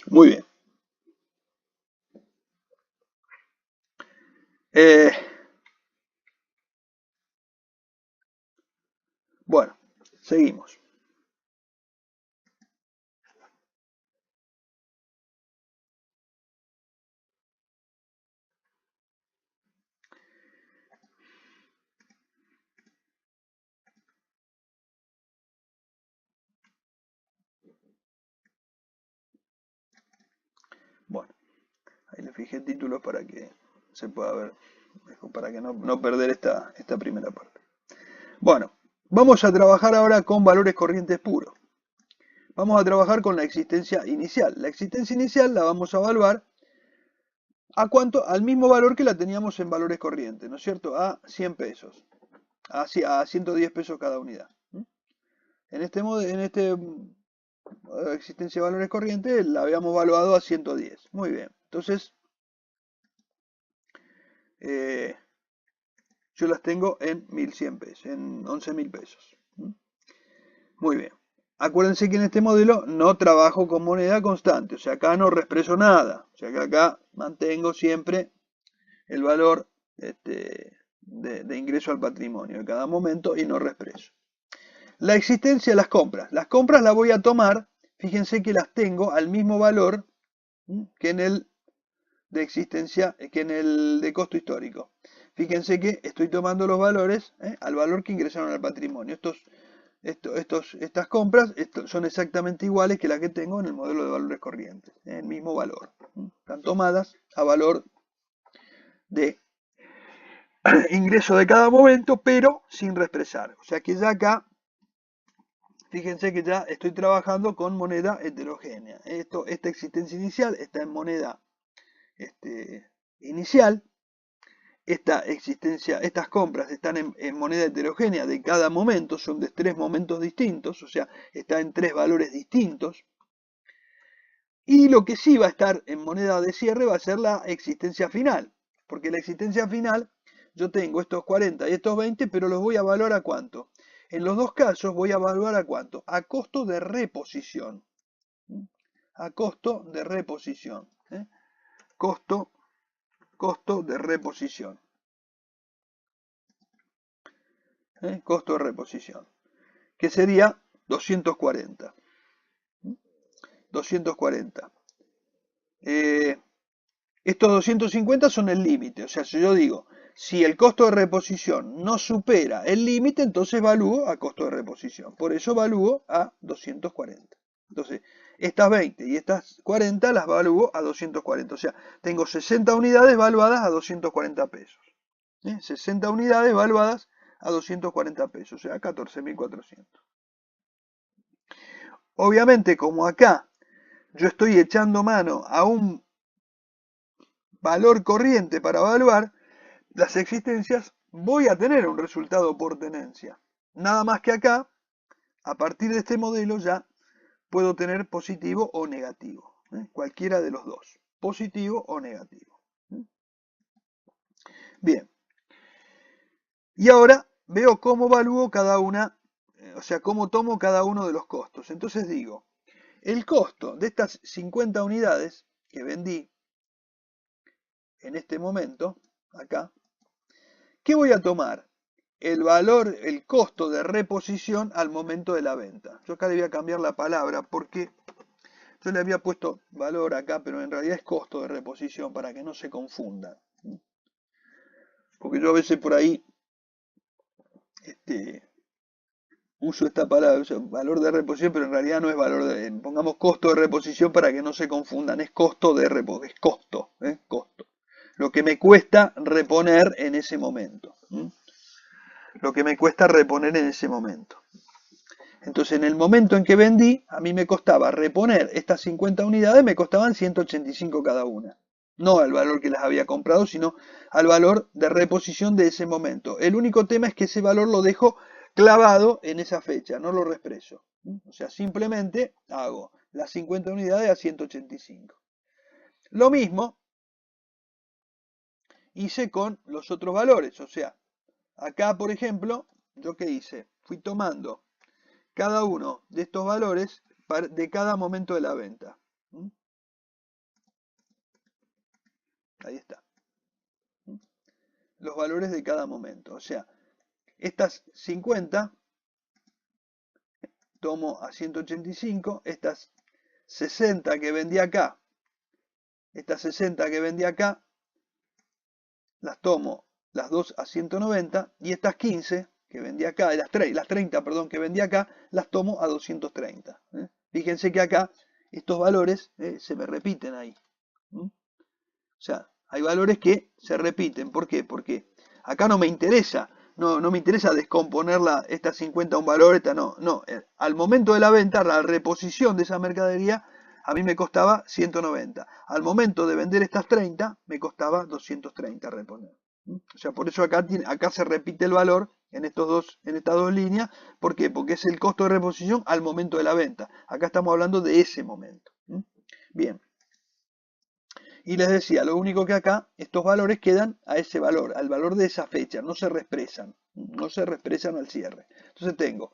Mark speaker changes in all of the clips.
Speaker 1: Muy bien. Eh, bueno, seguimos. Bueno, ahí le fijé títulos para que se pueda ver, para que no perder esta primera parte. Bueno, vamos a trabajar ahora con valores corrientes puros. Vamos a trabajar con la existencia inicial. La existencia inicial la vamos a evaluar ¿a cuánto? Al mismo valor que la teníamos en valores corrientes, ¿no es cierto? A 100 pesos, a 110 pesos cada unidad. En este modo, existencia de valores corrientes la habíamos evaluado a 110. Muy bien. Entonces, eh, yo las tengo en 1100 pesos, en 11.000 pesos. Muy bien. Acuérdense que en este modelo no trabajo con moneda constante, o sea, acá no reexpreso nada. O sea, que acá mantengo siempre el valor de ingreso al patrimonio de cada momento y no reexpreso. La existencia de las compras. Las compras las voy a tomar, fíjense que las tengo al mismo valor que en el de existencia, que en el de costo histórico. Fíjense que estoy tomando los valores al valor que ingresaron al patrimonio. Estas compras son exactamente iguales que las que tengo en el modelo de valores corrientes, el mismo valor. Están tomadas a valor de ingreso de cada momento, pero sin reexpresar. O sea que ya acá, fíjense que ya estoy trabajando con moneda heterogénea. Esta existencia inicial está en moneda inicial. Estas compras están en moneda heterogénea de cada momento, son de 3 momentos distintos, o sea, está en 3 valores distintos. Y lo que sí va a estar en moneda de cierre va a ser la existencia final, porque la existencia final, yo tengo estos 40 y estos 20, pero los voy a evaluar a cuánto. En los dos casos voy a evaluar a cuánto, a costo de reposición. A costo de reposición. Costo de reposición. Costo de reposición. Que sería 240. 240. Estos 250 son el límite. O sea, si yo digo, si el costo de reposición no supera el límite, entonces evalúo a costo de reposición. Por eso evalúo a 240. Entonces, estas 20 y estas 40 las evalúo a 240. O sea, tengo 60 unidades evaluadas a 240 pesos. 60 unidades evaluadas a 240 pesos, o sea, 14.400. Obviamente, como acá yo estoy echando mano a un valor corriente para evaluar las existencias, voy a tener un resultado por tenencia. Nada más que acá, a partir de este modelo ya puedo tener positivo o negativo. Cualquiera de los dos, positivo o negativo. Bien. Y ahora veo cómo evalúo cada una, o sea, cómo tomo cada uno de los costos. Entonces digo, el costo de estas 50 unidades que vendí en este momento, acá, ¿qué voy a tomar? El valor, el costo de reposición al momento de la venta. Yo acá le voy a cambiar la palabra porque yo le había puesto valor acá, pero en realidad es costo de reposición para que no se confundan. Porque yo a veces por ahí uso esta palabra, valor de reposición, pero en realidad no es valor de, pongamos costo de reposición para que no se confundan, es costo de reposición, es costo, costo. Lo que me cuesta reponer en ese momento. Lo que me cuesta reponer en ese momento. Entonces, en el momento en que vendí, a mí me costaba reponer estas 50 unidades, me costaban 185 cada una. No al valor que las había comprado, sino al valor de reposición de ese momento. El único tema es que ese valor lo dejo clavado en esa fecha, no lo reexpreso. O sea, simplemente hago las 50 unidades a 185. Lo mismo hice con los otros valores. O sea, acá, por ejemplo, ¿yo qué hice? Fui tomando cada uno de estos valores de cada momento de la venta. Ahí está. Los valores de cada momento. O sea, estas 50 tomo a 185, estas 60 que vendí acá, estas 60 que vendí acá, las tomo las dos a 190 y estas 15 que vendí acá, las 30, perdón, que vendí acá, las tomo a 230. Fíjense que acá estos valores se me repiten ahí. O sea, hay valores que se repiten. ¿Por qué? Porque acá no me interesa, no me interesa descomponerla, esta 50 a un valor, esta no. Al momento de la venta, la reposición de esa mercadería, a mí me costaba 190. Al momento de vender estas 30, me costaba 230 reponer. O sea, por eso acá se repite el valor en estas dos líneas. ¿Por qué? Porque es el costo de reposición al momento de la venta. Acá estamos hablando de ese momento. Bien. Y les decía, lo único que acá, estos valores quedan a ese valor, al valor de esa fecha, no se reexpresan al cierre. Entonces tengo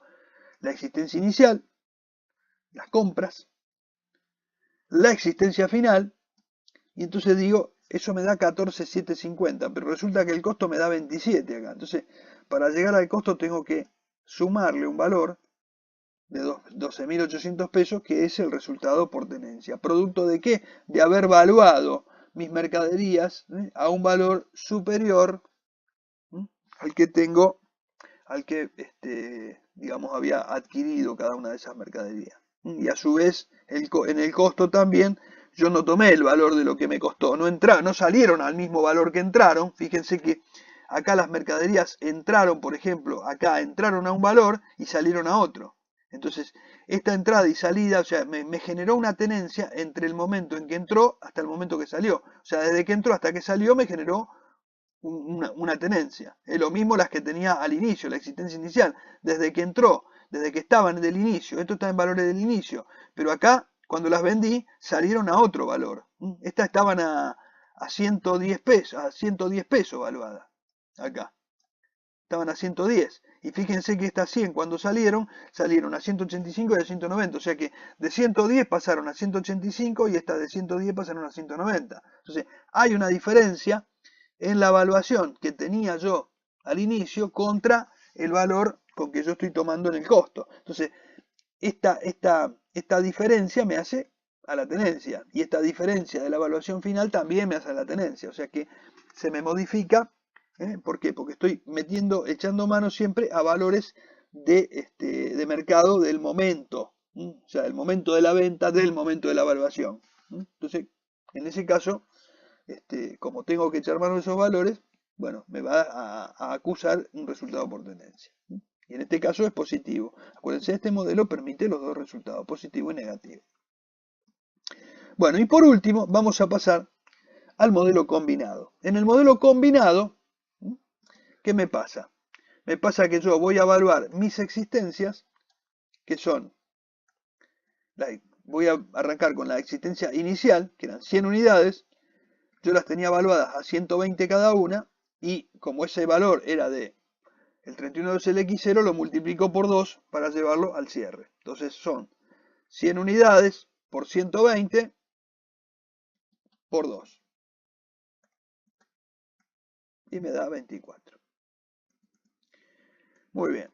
Speaker 1: la existencia inicial, las compras, la existencia final, y entonces digo, eso me da 14.750, pero resulta que el costo me da 27 acá. Entonces, para llegar al costo tengo que sumarle un valor de 12.800 pesos, que es el resultado por tenencia. ¿Producto de qué? De haber valuado mis mercaderías a un valor superior al que tengo, digamos, había adquirido cada una de esas mercaderías. Y a su vez, en el costo también, yo no tomé el valor de lo que me costó. No salieron al mismo valor que entraron. Fíjense que acá las mercaderías entraron, por ejemplo, acá entraron a un valor y salieron a otro. Entonces, esta entrada y salida, o sea, me generó una tenencia entre el momento en que entró hasta el momento que salió. O sea, desde que entró hasta que salió me generó una tenencia. Es lo mismo las que tenía al inicio, la existencia inicial. Desde que entró, desde que estaban del inicio, esto está en valores del inicio. Pero acá, cuando las vendí, salieron a otro valor. Estas estaban a 110 pesos valuadas. Acá. Estaban a 110. Y fíjense que estas 100 cuando salieron a 185 y a 190. O sea que de 110 pasaron a 185 y estas de 110 pasaron a 190. Entonces hay una diferencia en la evaluación que tenía yo al inicio contra el valor con que yo estoy tomando en el costo. Entonces esta diferencia me hace a la tenencia. Y esta diferencia de la evaluación final también me hace a la tenencia. O sea que se me modifica. ¿Por qué? Porque estoy echando mano siempre a valores de mercado del momento, o sea, del momento de la venta, del momento de la evaluación. Entonces, en ese caso, como tengo que echar mano de esos valores, bueno, me va a acusar un resultado por tendencia. Y en este caso es positivo. Acuérdense, este modelo permite los dos resultados, positivo y negativo. Bueno, y por último, vamos a pasar al modelo combinado. En el modelo combinado, ¿qué me pasa? Me pasa que yo voy a evaluar mis existencias, que son, voy a arrancar con la existencia inicial, que eran 100 unidades, yo las tenía evaluadas a 120 cada una, y como ese valor era de el 31 del X0, lo multiplico por 2 para llevarlo al cierre. Entonces son 100 unidades por 120 por 2. Y me da 24. Muy bien.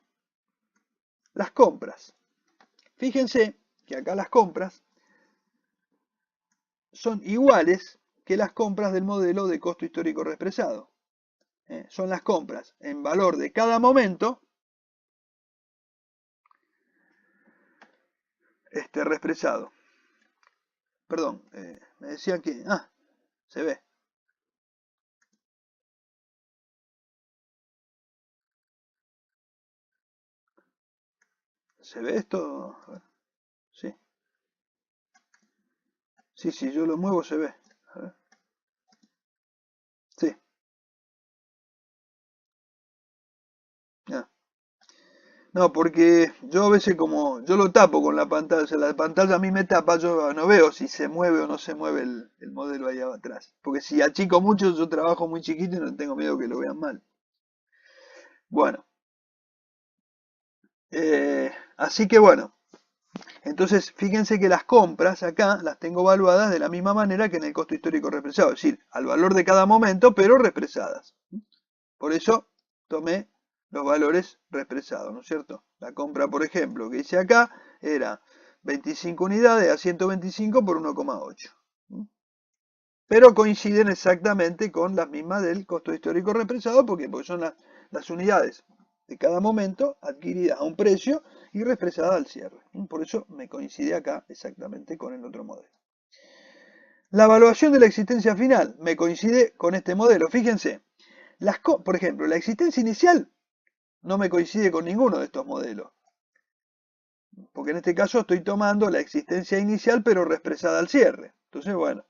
Speaker 1: Las compras. Fíjense que acá las compras son iguales que las compras del modelo de costo histórico reexpresado. Son las compras en valor de cada momento reexpresado. Perdón, me decían que... se ve. ¿Se ve esto? Sí. Sí, si yo lo muevo se ve. A ver. Sí. Ah. No, porque yo a veces como yo lo tapo con la pantalla, o sea, la pantalla a mí me tapa, yo no veo si se mueve o no se mueve el modelo ahí atrás. Porque si achico mucho, yo trabajo muy chiquito y no tengo miedo que lo vean mal. Bueno. Así que bueno, Entonces, fíjense que las compras acá las tengo evaluadas de la misma manera que en el costo histórico represado, es decir, al valor de cada momento, pero represadas. Por eso tomé los valores represados, ¿no es cierto? La compra, por ejemplo, que hice acá era 25 unidades a 125 por 1,8. Pero coinciden exactamente con las mismas del costo histórico represado, porque son las unidades de cada momento adquiridas a un precio y represadas al cierre. Por eso me coincide acá exactamente con el otro modelo. La evaluación de la existencia final me coincide con este modelo. Fíjense, por ejemplo, la existencia inicial no me coincide con ninguno de estos modelos. Porque en este caso estoy tomando la existencia inicial pero represada al cierre. Entonces, bueno,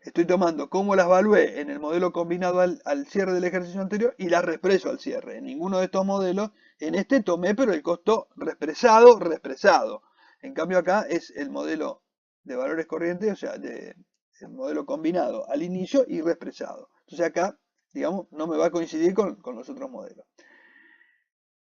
Speaker 1: estoy tomando cómo las evalué en el modelo combinado al cierre del ejercicio anterior y las represo al cierre. En ninguno de estos modelos, en este tomé pero el costo represado. En cambio acá es el modelo de valores corrientes, o sea, el modelo combinado al inicio y represado. Entonces acá, digamos, no me va a coincidir con los otros modelos.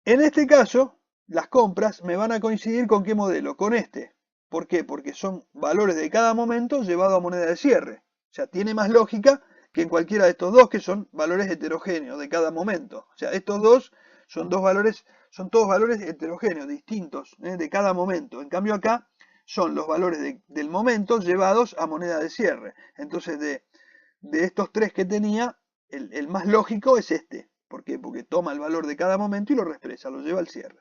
Speaker 1: En este caso, las compras me van a coincidir con qué modelo, con este. ¿Por qué? Porque son valores de cada momento llevado a moneda de cierre. O sea, tiene más lógica que en cualquiera de estos dos, que son valores heterogéneos de cada momento. O sea, estos dos son todos valores heterogéneos, distintos, de cada momento. En cambio acá son los valores del momento llevados a moneda de cierre. Entonces, de estos tres que tenía, el más lógico es este. ¿Por qué? Porque toma el valor de cada momento y lo reexpresa, lo lleva al cierre.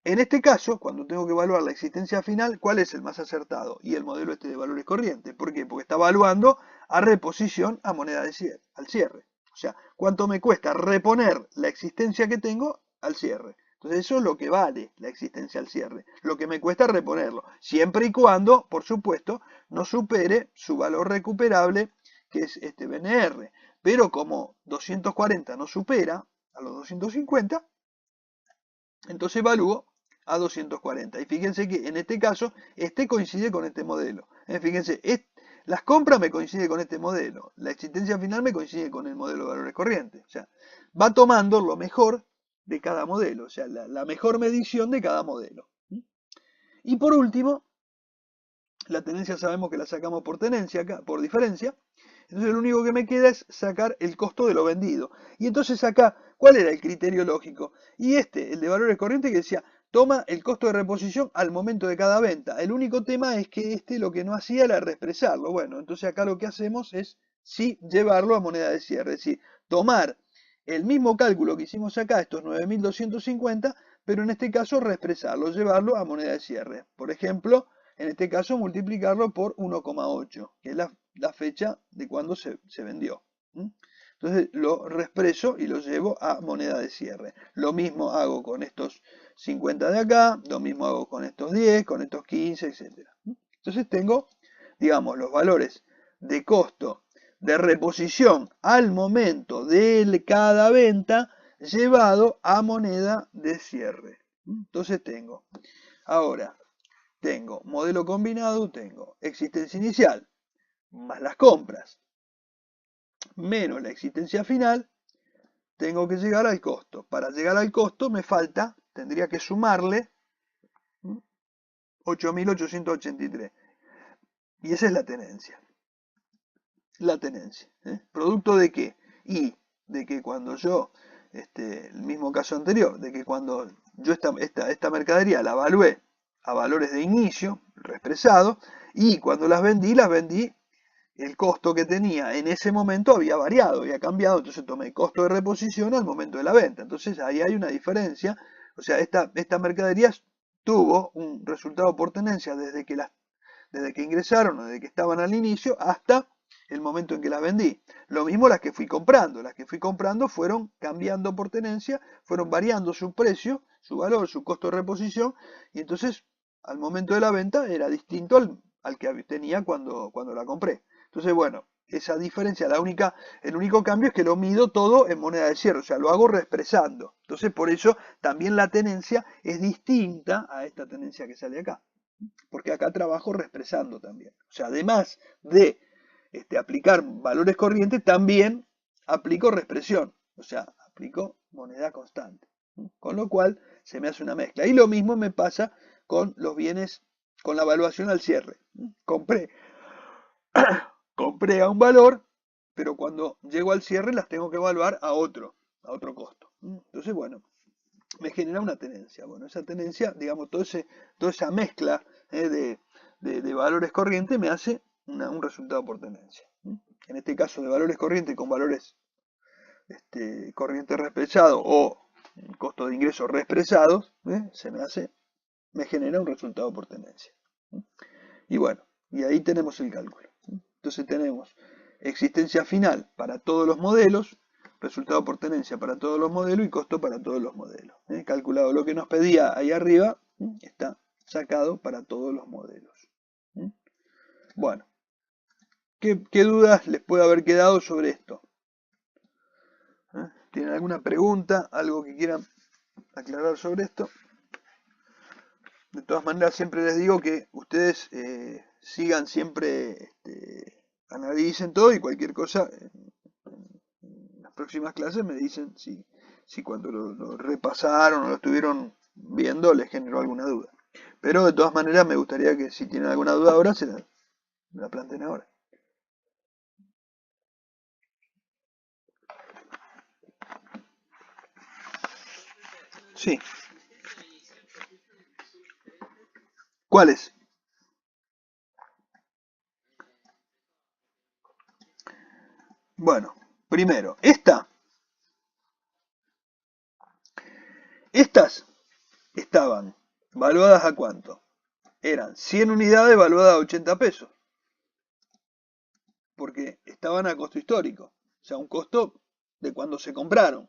Speaker 1: En este caso, cuando tengo que evaluar la existencia final, ¿cuál es el más acertado? Y el modelo este de valores corrientes. ¿Por qué? Porque está evaluando a reposición a moneda de cierre, al cierre. O sea, ¿cuánto me cuesta reponer la existencia que tengo al cierre? Entonces eso es lo que vale la existencia al cierre. Lo que me cuesta reponerlo. Siempre y cuando, por supuesto, no supere su valor recuperable, que es este BNR. Pero como 240 no supera a los 250, entonces evalúo a 240. Y fíjense que en este caso, este coincide con este modelo. Fíjense, las compras me coinciden con este modelo. La existencia final me coincide con el modelo de valores corrientes. O sea, va tomando lo mejor de cada modelo. O sea, la mejor medición de cada modelo. Y por último, la tenencia sabemos que la sacamos por tenencia acá, por diferencia. Entonces lo único que me queda es sacar el costo de lo vendido. Y entonces acá, ¿cuál era el criterio lógico? Y el de valores corrientes, que decía, toma el costo de reposición al momento de cada venta. El único tema es que lo que no hacía era reexpresarlo. Bueno, entonces acá lo que hacemos es sí llevarlo a moneda de cierre. Es decir, tomar el mismo cálculo que hicimos acá, estos 9.250, pero en este caso reexpresarlo, llevarlo a moneda de cierre. Por ejemplo, en este caso multiplicarlo por 1,8, que es la fecha de cuando se vendió. Entonces lo reexpreso y lo llevo a moneda de cierre. Lo mismo hago con estos 50 de acá, lo mismo hago con estos 10, con estos 15, etc. Entonces tengo, digamos, los valores de costo de reposición al momento de cada venta llevado a moneda de cierre. Entonces tengo, ahora, tengo modelo combinado, tengo existencia inicial, más las compras, menos la existencia final, tengo que llegar al costo. Para llegar al costo me falta, tendría que sumarle 8.883. Y esa es la tenencia. La tenencia. ¿Producto de qué? Y de que cuando yo, el mismo caso anterior, de que cuando yo esta mercadería la evalué a valores de inicio, reexpresado, y cuando las vendí, el costo que tenía en ese momento había variado, había cambiado, entonces tomé el costo de reposición al momento de la venta. Entonces ahí hay una diferencia, o sea, esta mercadería tuvo un resultado por tenencia desde que ingresaron o desde que estaban al inicio hasta el momento en que las vendí. Lo mismo las que fui comprando fueron cambiando por tenencia, fueron variando su precio, su valor, su costo de reposición, y entonces al momento de la venta era distinto al que tenía cuando la compré. Entonces, bueno, esa diferencia, el único cambio es que lo mido todo en moneda de cierre, o sea, lo hago reexpresando. Entonces, por eso también la tenencia es distinta a esta tenencia que sale acá. Porque acá trabajo reexpresando también. O sea, además de aplicar valores corrientes, también aplico reexpresión. O sea, aplico moneda constante. Con lo cual se me hace una mezcla. Y lo mismo me pasa con los bienes, con la evaluación al cierre. Compré, compré a un valor, pero cuando llego al cierre las tengo que evaluar a otro costo. Entonces, bueno, me genera una tenencia. Bueno, esa tenencia, digamos, toda esa mezcla de valores corrientes me hace un resultado por tenencia. En este caso de valores corrientes con valores corriente reexpresado o costo de ingresos reexpresados, me genera un resultado por tenencia. Y bueno, y ahí tenemos el cálculo. Entonces tenemos existencia final para todos los modelos, resultado por tenencia para todos los modelos y costo para todos los modelos. Calculado lo que nos pedía ahí arriba, está sacado para todos los modelos. Bueno, ¿qué dudas les puede haber quedado sobre esto? ¿Tienen alguna pregunta? ¿Algo que quieran aclarar sobre esto? De todas maneras, siempre les digo que ustedes sigan siempre, analicen todo y cualquier cosa, en las próximas clases me dicen si cuando lo repasaron o lo estuvieron viendo les generó alguna duda. Pero de todas maneras me gustaría que si tienen alguna duda ahora se la planteen ahora. Sí. ¿Cuáles? Bueno, primero, estas estaban valuadas a cuánto? Eran 100 unidades valuadas a 80 pesos. Porque estaban a costo histórico. O sea, un costo de cuando se compraron.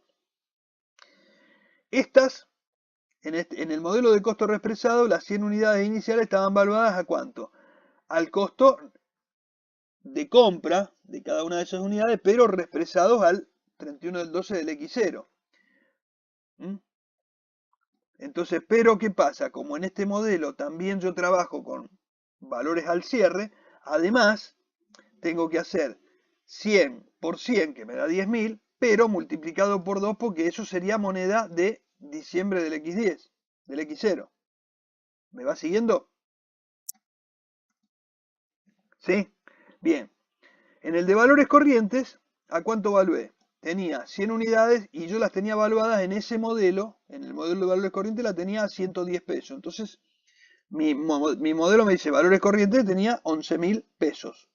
Speaker 1: Estas, en el modelo de costo reexpresado, las 100 unidades iniciales estaban valuadas a cuánto? Al costo de compra de cada una de esas unidades, pero reexpresados al 31 del 12 del X0. Entonces, pero ¿qué pasa? Como en este modelo también yo trabajo con valores al cierre, además tengo que hacer 100 por 100, que me da 10.000, pero multiplicado por 2, porque eso sería moneda de diciembre del X10, del X0. ¿Me va siguiendo? ¿Sí? Bien. En el de valores corrientes, ¿a cuánto evalué? Tenía 100 unidades y yo las tenía evaluadas en ese modelo, en el modelo de valores corrientes la tenía a 110 pesos. Entonces, mi modelo me dice valores corrientes tenía 11.000 pesos.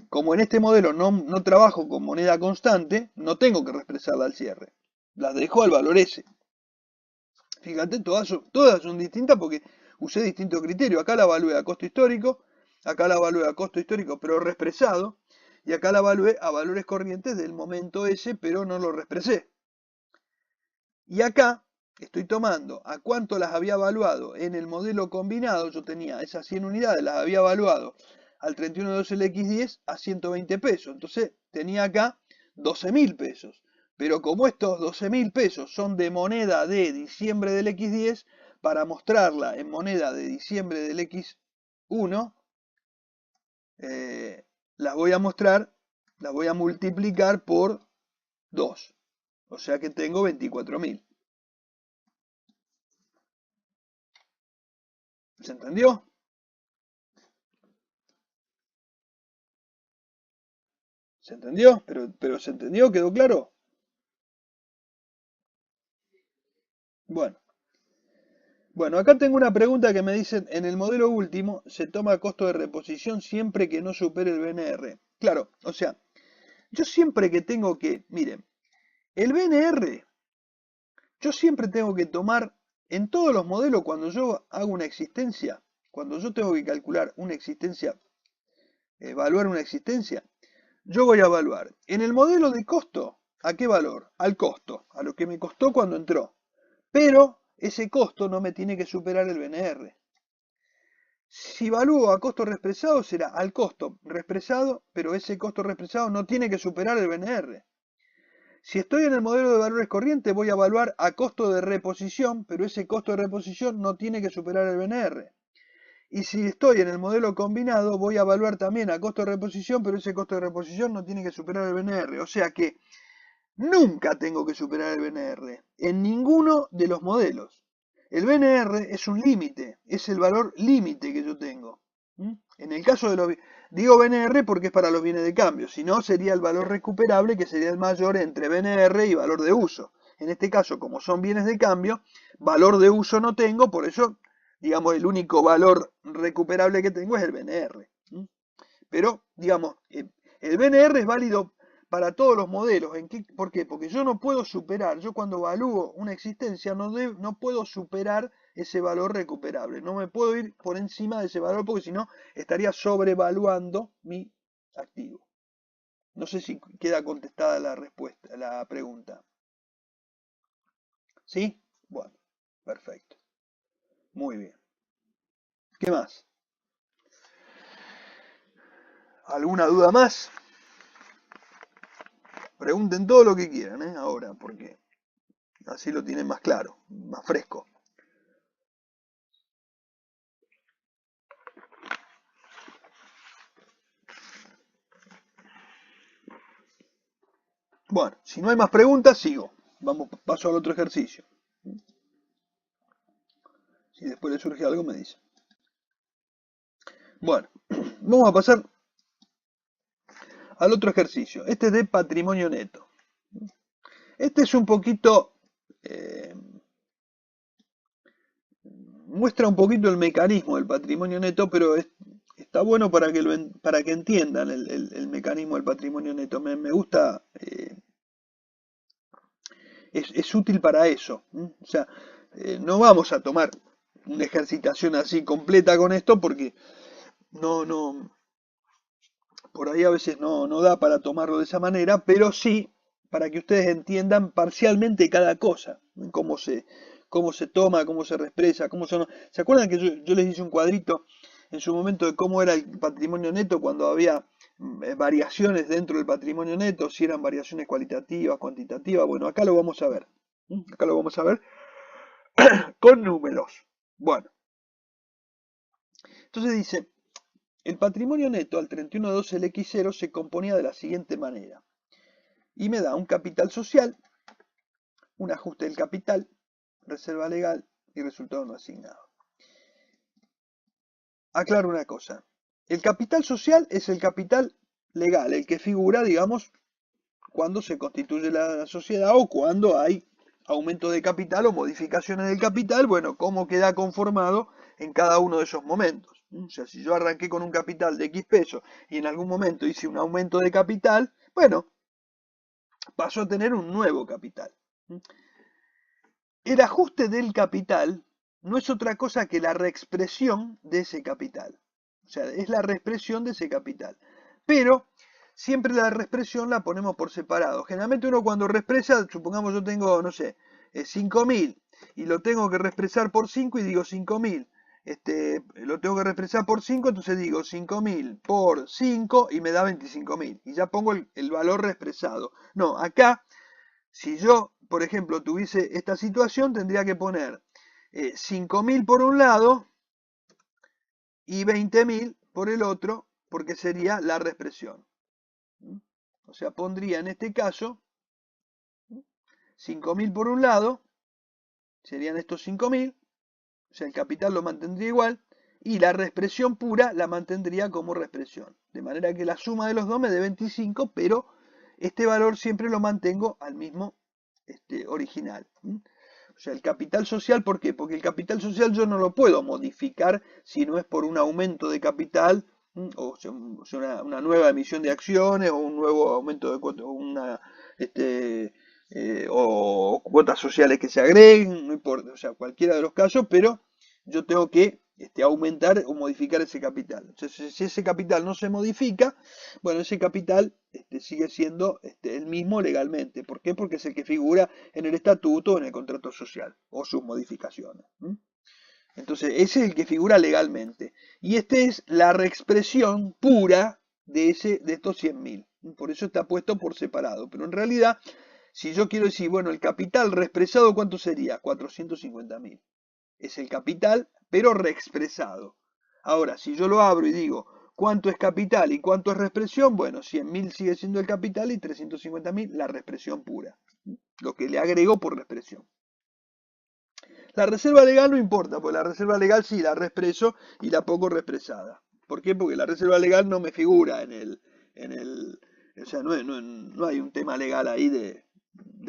Speaker 1: Como en este modelo no trabajo con moneda constante, no tengo que reexpresarla al cierre. Las dejo al valor S. Fíjate, todas son distintas porque usé distintos criterios. Acá la evalué a costo histórico, acá la evalué a costo histórico pero reexpresado, y acá la evalué a valores corrientes del momento S, pero no lo reexpresé. Y acá estoy tomando a cuánto las había evaluado en el modelo combinado. Yo tenía esas 100 unidades, las había evaluado al 31/12 del X10 a 120 pesos. Entonces tenía acá 12.000 pesos. Pero como estos 12.000 pesos son de moneda de diciembre del X10, para mostrarla en moneda de diciembre del X1, las voy a mostrar, las voy a multiplicar por 2. O sea que tengo 24.000. ¿Se entendió? ¿Se entendió? Pero ¿se entendió? ¿Quedó claro? Bueno. Bueno, acá tengo una pregunta que me dicen, en el modelo último se toma costo de reposición siempre que no supere el BNR. Claro, o sea, yo siempre que tengo que, miren, el BNR, yo siempre tengo que tomar, en todos los modelos, cuando yo hago una existencia, cuando yo tengo que calcular una existencia, evaluar una existencia, yo voy a evaluar en el modelo de costo, ¿a qué valor? Al costo, a lo que me costó cuando entró. Pero ese costo no me tiene que superar el BNR. Si evalúo a costo reexpresado será al costo reexpresado, pero ese costo reexpresado no tiene que superar el BNR. Si estoy en el modelo de valores corrientes voy a evaluar a costo de reposición, pero ese costo de reposición no tiene que superar el BNR. Y si estoy en el modelo combinado voy a evaluar también a costo de reposición, pero ese costo de reposición no tiene que superar el BNR. O sea que Nunca tengo que superar el BNR, en ninguno de los modelos. El BNR es un límite, es el valor límite que yo tengo. En el caso de los... Digo BNR porque es para los bienes de cambio, si no sería el valor recuperable, que sería el mayor entre BNR y valor de uso. En este caso, como son bienes de cambio, valor de uso no tengo, por eso, digamos, el único valor recuperable que tengo es el BNR. Pero, digamos, el BNR es válido para todos los modelos. ¿Por qué? Porque yo no puedo superar, yo cuando evalúo una existencia no puedo superar ese valor recuperable. No me puedo ir por encima de ese valor porque si no estaría sobrevaluando mi activo. No sé si queda contestada la respuesta, la pregunta. ¿Sí? Bueno, perfecto. Muy bien. ¿Qué más? ¿Alguna duda más? Pregunten todo lo que quieran, ahora, porque así lo tienen más claro, más fresco. Bueno, si no hay más preguntas, sigo. Vamos, paso al otro ejercicio. Si después le surge algo, me dice. Bueno, vamos a pasar al otro ejercicio. Este es de patrimonio neto. Este es un poquito... muestra un poquito el mecanismo del patrimonio neto, pero está bueno para que entiendan el mecanismo del patrimonio neto. Me gusta... es útil para eso. O sea, no vamos a tomar una ejercitación así completa con esto porque no, por ahí a veces no da para tomarlo de esa manera, pero sí para que ustedes entiendan parcialmente cada cosa, cómo se toma, cómo se expresa, cómo son. ¿Se acuerdan que yo les hice un cuadrito en su momento de cómo era el patrimonio neto cuando había variaciones dentro del patrimonio neto, si eran variaciones cualitativas, cuantitativas? Bueno, acá lo vamos a ver. Acá lo vamos a ver con números. Bueno, entonces dice, el patrimonio neto al 31/12 del X0 se componía de la siguiente manera. Y me da un capital social, un ajuste del capital, reserva legal y resultado no asignado. Aclaro una cosa. El capital social es el capital legal, el que figura, digamos, cuando se constituye la sociedad o cuando hay aumento de capital o modificaciones del capital, bueno, cómo queda conformado en cada uno de esos momentos. O sea, si yo arranqué con un capital de X pesos y en algún momento hice un aumento de capital, bueno, pasó a tener un nuevo capital. El ajuste del capital no es otra cosa que la reexpresión de ese capital. O sea, es la reexpresión de ese capital. Pero siempre la reexpresión la ponemos por separado. Generalmente uno cuando reexpresa, supongamos yo tengo, no sé, 5.000 y lo tengo que reexpresar por 5 y digo 5.000. Lo tengo que reexpresar por 5, entonces digo 5.000 por 5 y me da 25.000. Y ya pongo el valor reexpresado. No, acá, si yo, por ejemplo, tuviese esta situación, tendría que poner 5.000 por un lado y 20.000 por el otro, porque sería la reexpresión. O sea, pondría en este caso 5.000 por un lado, serían estos 5.000, o sea, el capital lo mantendría igual, y la reexpresión pura la mantendría como reexpresión. De manera que la suma de los dos me dé 25, pero este valor siempre lo mantengo al mismo original. O sea, el capital social, ¿por qué? Porque el capital social yo no lo puedo modificar si no es por un aumento de capital, o sea, una nueva emisión de acciones, o un nuevo aumento de cuotas, o cuotas sociales que se agreguen, no importa, o sea, cualquiera de los casos, pero yo tengo que aumentar o modificar ese capital. Entonces, si ese capital no se modifica, bueno, ese capital sigue siendo el mismo legalmente. ¿Por qué? Porque es el que figura en el estatuto o en el contrato social, o sus modificaciones. Entonces, ese es el que figura legalmente. Y esta es la reexpresión pura de estos 100.000. Por eso está puesto por separado. Pero en realidad, si yo quiero decir, bueno, el capital reexpresado, ¿cuánto sería? 450.000. Es el capital, pero reexpresado. Ahora, si yo lo abro y digo ¿Cuánto es capital y cuánto es reexpresión? Bueno, 100.000 sigue siendo el capital y 350.000 la reexpresión pura. Lo que le agrego por reexpresión. La reserva legal no importa, porque la reserva legal sí la reexpreso y la pongo reexpresada. ¿Por qué? Porque la reserva legal no me figura o sea, no hay un tema legal ahí de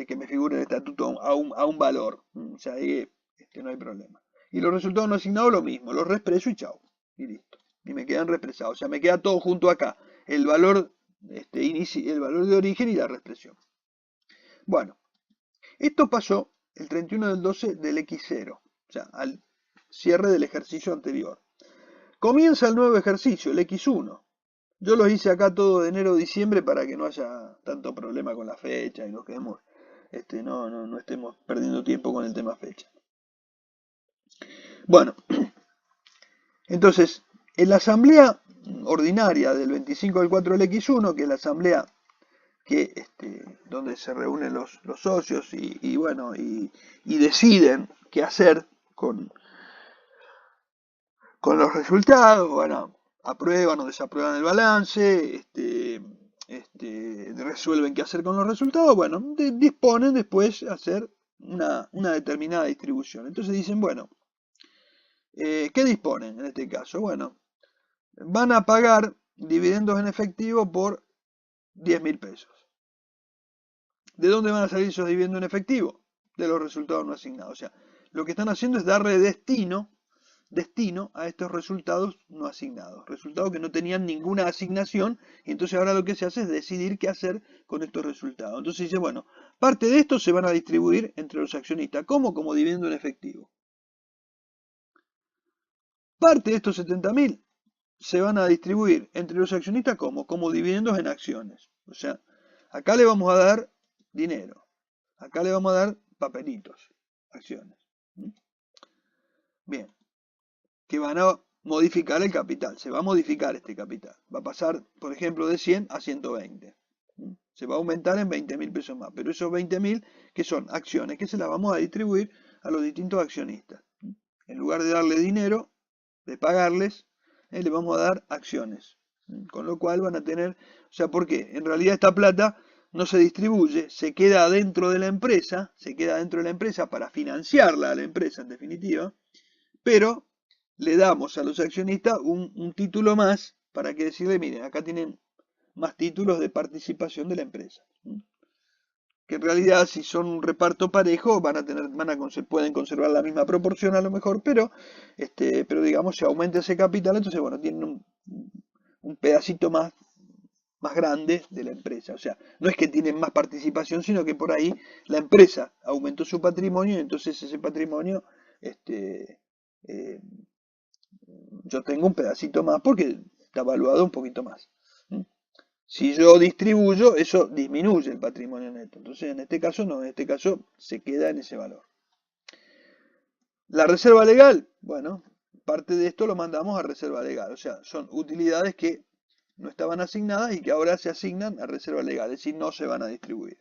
Speaker 1: que me figure en el estatuto a un valor. O sea, ahí no hay problema. Y los resultados no asignados lo mismo, los reexpreso y chao. Y listo. Y me quedan reexpresados. O sea, me queda todo junto acá. El valor, el valor de origen y la reexpresión. Bueno, esto pasó el 31 del 12 del X0, o sea, al cierre del ejercicio anterior. Comienza el nuevo ejercicio, el X1. Yo los hice acá todo de enero a diciembre para que no haya tanto problema con la fecha y no quedemos, no estemos perdiendo tiempo con el tema fecha. Bueno, entonces, en la asamblea ordinaria del 25 del 4 del X1, que es la asamblea donde se reúnen los socios y deciden qué hacer con los resultados, bueno, aprueban o desaprueban el balance, resuelven qué hacer con los resultados, bueno, disponen después hacer una determinada distribución. Entonces dicen, bueno, ¿qué disponen en este caso? Bueno, van a pagar dividendos en efectivo por 10.000 pesos. ¿De dónde van a salir esos dividendos en efectivo? De los resultados no asignados. O sea, lo que están haciendo es darle destino a estos resultados no asignados. Resultados que no tenían ninguna asignación y entonces ahora lo que se hace es decidir qué hacer con estos resultados. Entonces dice, bueno, parte de estos se van a distribuir entre los accionistas. ¿Cómo? Como dividendo en efectivo. Parte de estos 70.000 se van a distribuir entre los accionistas ¿cómo? Como dividendos en acciones. O sea, acá le vamos a dar dinero. Acá le vamos a dar papelitos, acciones. Bien, que van a modificar el capital. Se va a modificar este capital. Va a pasar, por ejemplo, de 100 a 120. Se va a aumentar en 20.000 pesos más. Pero esos 20.000, que son acciones, que se las vamos a distribuir a los distintos accionistas. En lugar de darle dinero, de pagarles, le vamos a dar acciones. Con lo cual van a tener, o sea, ¿por qué? En realidad esta plata no se distribuye, se queda dentro de la empresa, para financiarla a la empresa en definitiva, pero le damos a los accionistas un título más para que decirle, miren, acá tienen más títulos de participación de la empresa. Que en realidad si son un reparto parejo pueden conservar la misma proporción a lo mejor, pero digamos se aumenta ese capital, entonces bueno, tienen un pedacito más grande de la empresa. O sea, no es que tienen más participación, sino que por ahí la empresa aumentó su patrimonio y entonces ese patrimonio, yo tengo un pedacito más porque está valuado un poquito más. Si yo distribuyo, eso disminuye el patrimonio neto. Entonces, en este caso no, en este caso se queda en ese valor. La reserva legal, bueno, parte de esto lo mandamos a reserva legal. O sea, son utilidades que no estaban asignadas y que ahora se asignan a reserva legal, es decir, no se van a distribuir.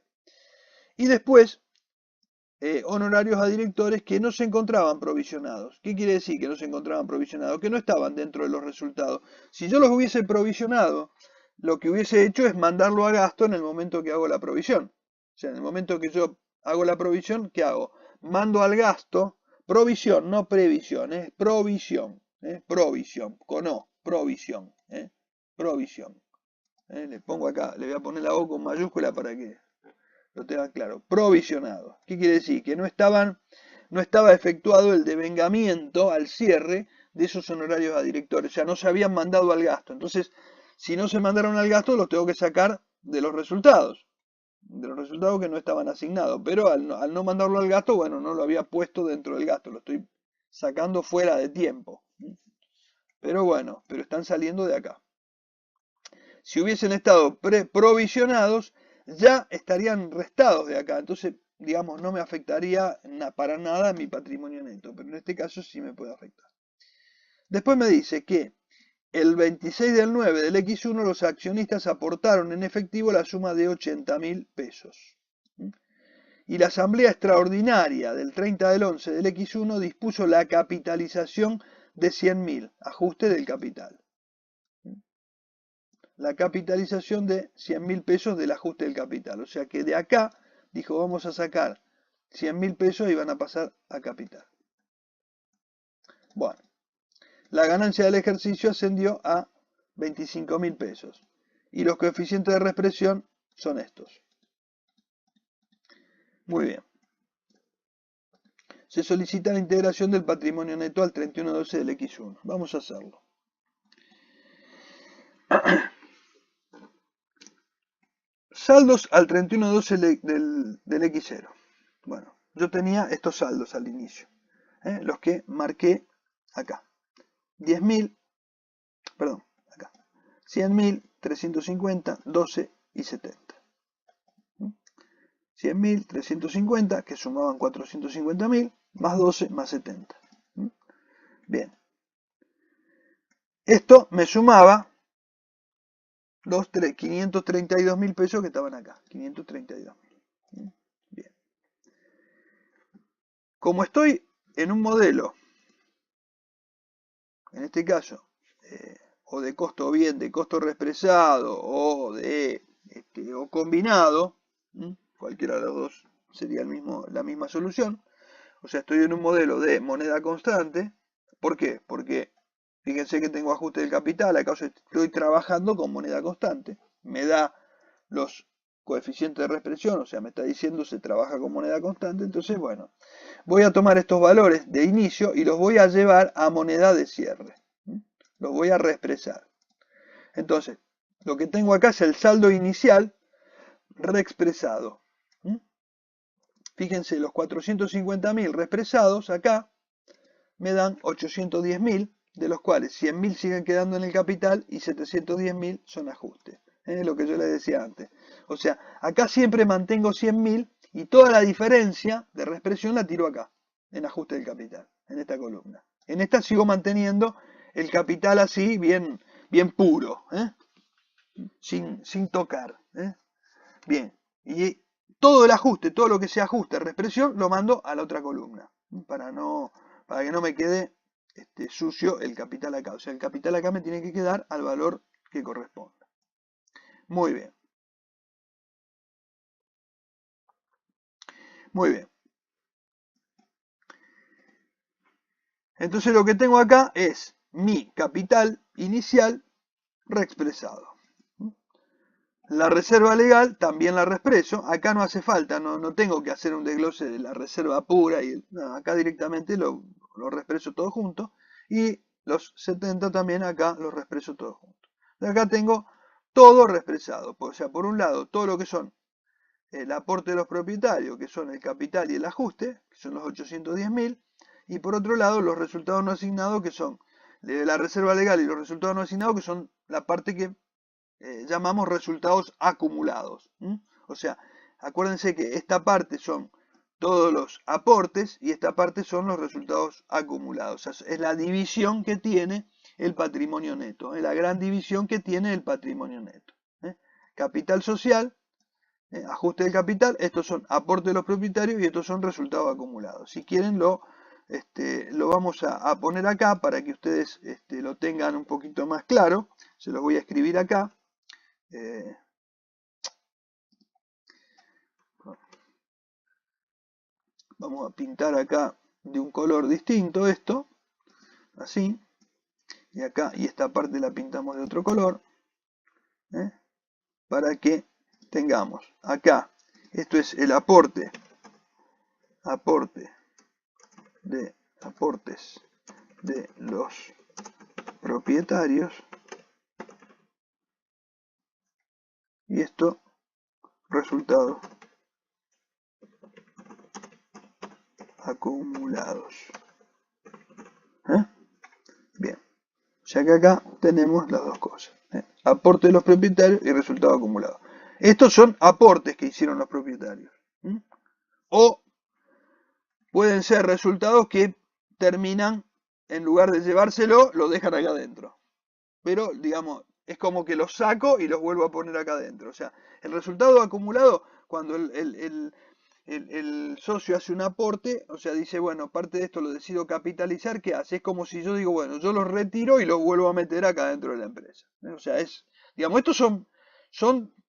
Speaker 1: Y después, honorarios a directores que no se encontraban provisionados. ¿Qué quiere decir que no se encontraban provisionados? Que no estaban dentro de los resultados. Si yo los hubiese provisionado, lo que hubiese hecho es mandarlo a gasto en el momento que hago la provisión. O sea, en el momento que yo hago la provisión, ¿qué hago? Mando al gasto, provisión, no previsión, es provisión, provisión, con O, provisión, provisión. Le pongo acá, le voy a poner la O con mayúscula para que lo tengan claro. Provisionado. ¿Qué quiere decir? Que no estaba efectuado el devengamiento al cierre de esos honorarios a directores. O sea, no se habían mandado al gasto. Entonces, si no se mandaron al gasto, los tengo que sacar de los resultados. De los resultados que no estaban asignados. Pero al no mandarlo al gasto, bueno, no lo había puesto dentro del gasto. Lo estoy sacando fuera de tiempo. Pero bueno, pero están saliendo de acá. Si hubiesen estado provisionados, ya estarían restados de acá. Entonces, digamos, no me afectaría para nada mi patrimonio neto. Pero en este caso sí me puede afectar. Después me dice que el 26 del 9 del X1 los accionistas aportaron en efectivo la suma de 80.000 pesos. Y la asamblea extraordinaria del 30 del 11 del X1 dispuso la capitalización de 100.000, ajuste del capital. la capitalización de 100.000 pesos del ajuste del capital. O sea que de acá dijo, vamos a sacar 100.000 pesos y van a pasar a capital. Bueno, la ganancia del ejercicio ascendió a 25.000 pesos. Y los coeficientes de reexpresión son estos. Muy bien. Se solicita la integración del patrimonio neto al 31/12 del X1. Vamos a hacerlo. Saldos al 31/12 del X0. Bueno, yo tenía estos saldos al inicio, los que marqué acá. 10.000, perdón, acá. 100.000, 350, 12 y 70. 100.000, 350, que sumaban 450.000, más 12, más 70. Bien. Esto me sumaba los 532.000 pesos que estaban acá. 532.000. Bien. Como estoy en un modelo, en este caso, o de costo bien, de costo reexpresado, o de o combinado, cualquiera de los dos sería la misma solución. O sea, estoy en un modelo de moneda constante. ¿Por qué? Porque fíjense que tengo ajuste del capital, acá estoy trabajando con moneda constante. Me da los coeficientes de reexpresión, o sea, me está diciendo se trabaja con moneda constante. Entonces, bueno, voy a tomar estos valores de inicio y los voy a llevar a moneda de cierre. Los voy a reexpresar. Entonces, lo que tengo acá es el saldo inicial reexpresado. Fíjense, los 450.000 reexpresados acá me dan 810.000, de los cuales 100.000 siguen quedando en el capital y 710.000 son ajustes. Lo que yo les decía antes. O sea, acá siempre mantengo 100.000 y toda la diferencia de reexpresión la tiro acá, en ajuste del capital, en esta columna. En esta sigo manteniendo el capital así, bien puro, sin tocar. Bien, y todo el ajuste, todo lo que sea ajuste, reexpresión, lo mando a la otra columna, para que no me quede sucio el capital acá. O sea, el capital acá me tiene que quedar al valor que corresponda. Muy bien. Muy bien. Entonces lo que tengo acá es mi capital inicial reexpresado. La reserva legal también la reexpreso. Acá no hace falta, no tengo que hacer un desglose de la reserva pura. Acá directamente lo reexpreso todo junto. Y los 70 también acá los reexpreso todo junto. Acá tengo todo reexpresado. O sea, por un lado, todo lo que son el aporte de los propietarios, que son el capital y el ajuste, que son los 810.000. Y por otro lado, los resultados no asignados, que son la reserva legal y los resultados no asignados, que son la parte que llamamos resultados acumulados. O sea, acuérdense que esta parte son todos los aportes y esta parte son los resultados acumulados. O sea, es la división que tiene el patrimonio neto, la gran división que tiene el patrimonio neto. Capital social, ajuste del capital, estos son aportes de los propietarios y estos son resultados acumulados. Si quieren lo vamos a poner acá para que ustedes lo tengan un poquito más claro. Se los voy a escribir acá. Vamos a pintar acá de un color distinto esto, así, y acá, y esta parte la pintamos de otro color, para que tengamos acá, esto es el aportes de los propietarios, y esto resultados acumulados. Bien, o sea que acá tenemos las dos cosas. Aporte de los propietarios y resultado acumulado. Estos son aportes que hicieron los propietarios. O pueden ser resultados que terminan, en lugar de llevárselo, lo dejan acá adentro. Pero, digamos, es como que los saco y los vuelvo a poner acá adentro. O sea, el resultado acumulado, cuando el socio hace un aporte, o sea, dice, bueno, parte de esto lo decido capitalizar, ¿qué hace? Es como si yo digo, bueno, yo los retiro y los vuelvo a meter acá dentro de la empresa. O sea, es Digamos, estos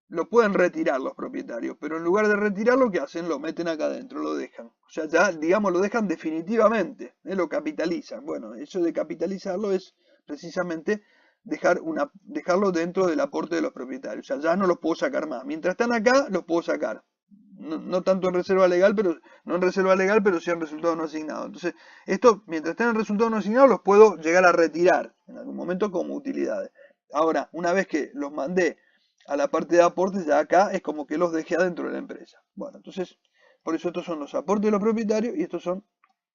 Speaker 1: lo pueden retirar los propietarios, pero en lugar de retirarlo, ¿qué hacen? Lo meten acá adentro, lo dejan. O sea, ya, digamos, lo dejan definitivamente, lo capitalizan. Bueno, eso de capitalizarlo es precisamente dejarlo dentro del aporte de los propietarios. O sea, ya no los puedo sacar más. Mientras están acá, los puedo sacar. No tanto en reserva legal, pero no en reserva legal, pero sí en resultado no asignado. Entonces, esto, mientras estén en resultado no asignado, los puedo llegar a retirar en algún momento como utilidades. Ahora, una vez que los mandé a la parte de aportes, ya acá es como que los dejé adentro de la empresa. Bueno, entonces, por eso estos son los aportes de los propietarios y estos son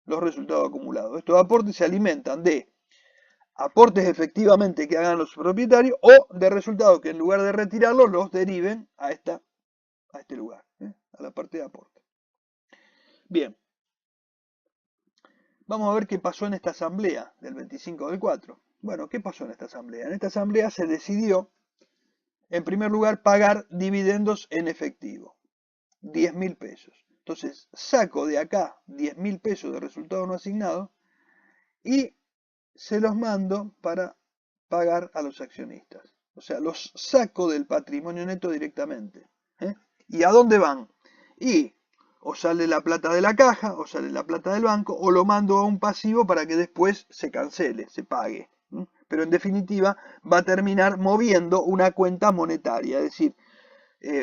Speaker 1: los resultados acumulados. Estos aportes se alimentan de aportes efectivamente que hagan los propietarios o de resultados que en lugar de retirarlos los deriven a este lugar, a la parte de aporte. Bien, vamos a ver qué pasó en esta asamblea del 25 del 4. Bueno, ¿qué pasó en esta asamblea? En esta asamblea se decidió, en primer lugar, pagar dividendos en efectivo, 10.000 pesos. Entonces, saco de acá 10.000 pesos de resultado no asignado y se los mando para pagar a los accionistas. O sea, los saco del patrimonio neto directamente. ¿Y a dónde van? Y o sale la plata de la caja, o sale la plata del banco, o lo mando a un pasivo para que después se cancele, se pague. Pero en definitiva va a terminar moviendo una cuenta monetaria, es decir,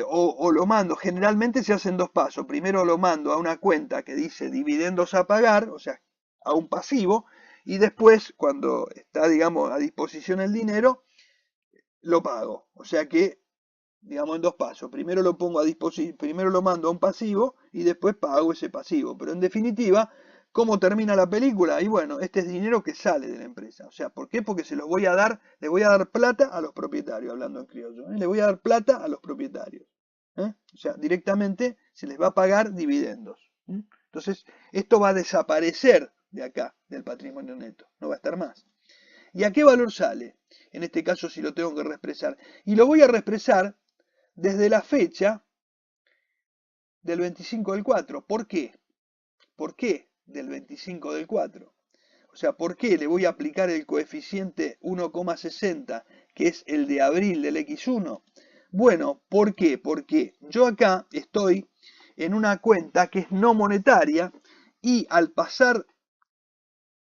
Speaker 1: o lo mando, generalmente se hacen dos pasos. Primero lo mando a una cuenta que dice dividendos a pagar, o sea, a un pasivo, y después, cuando está, digamos, a disposición el dinero, lo pago. O sea que, digamos, en dos pasos. Primero lo pongo a disposición, primero lo mando a un pasivo y después pago ese pasivo. Pero en definitiva, ¿cómo termina la película? Y bueno, este es dinero que sale de la empresa. O sea, ¿por qué? Porque se los voy a dar, le voy a dar plata a los propietarios, hablando en criollo. Le voy a dar plata a los propietarios. O sea, directamente se les va a pagar dividendos. Entonces, esto va a desaparecer de acá, del patrimonio neto. No va a estar más. ¿Y a qué valor sale? En este caso, si lo tengo que reexpresar. Y lo voy a reexpresar desde la fecha del 25 del 4. ¿Por qué? ¿Por qué del 25 del 4? O sea, ¿por qué le voy a aplicar el coeficiente 1,60, que es el de abril del X1? Bueno, ¿por qué? Porque yo acá estoy en una cuenta que es no monetaria y al pasar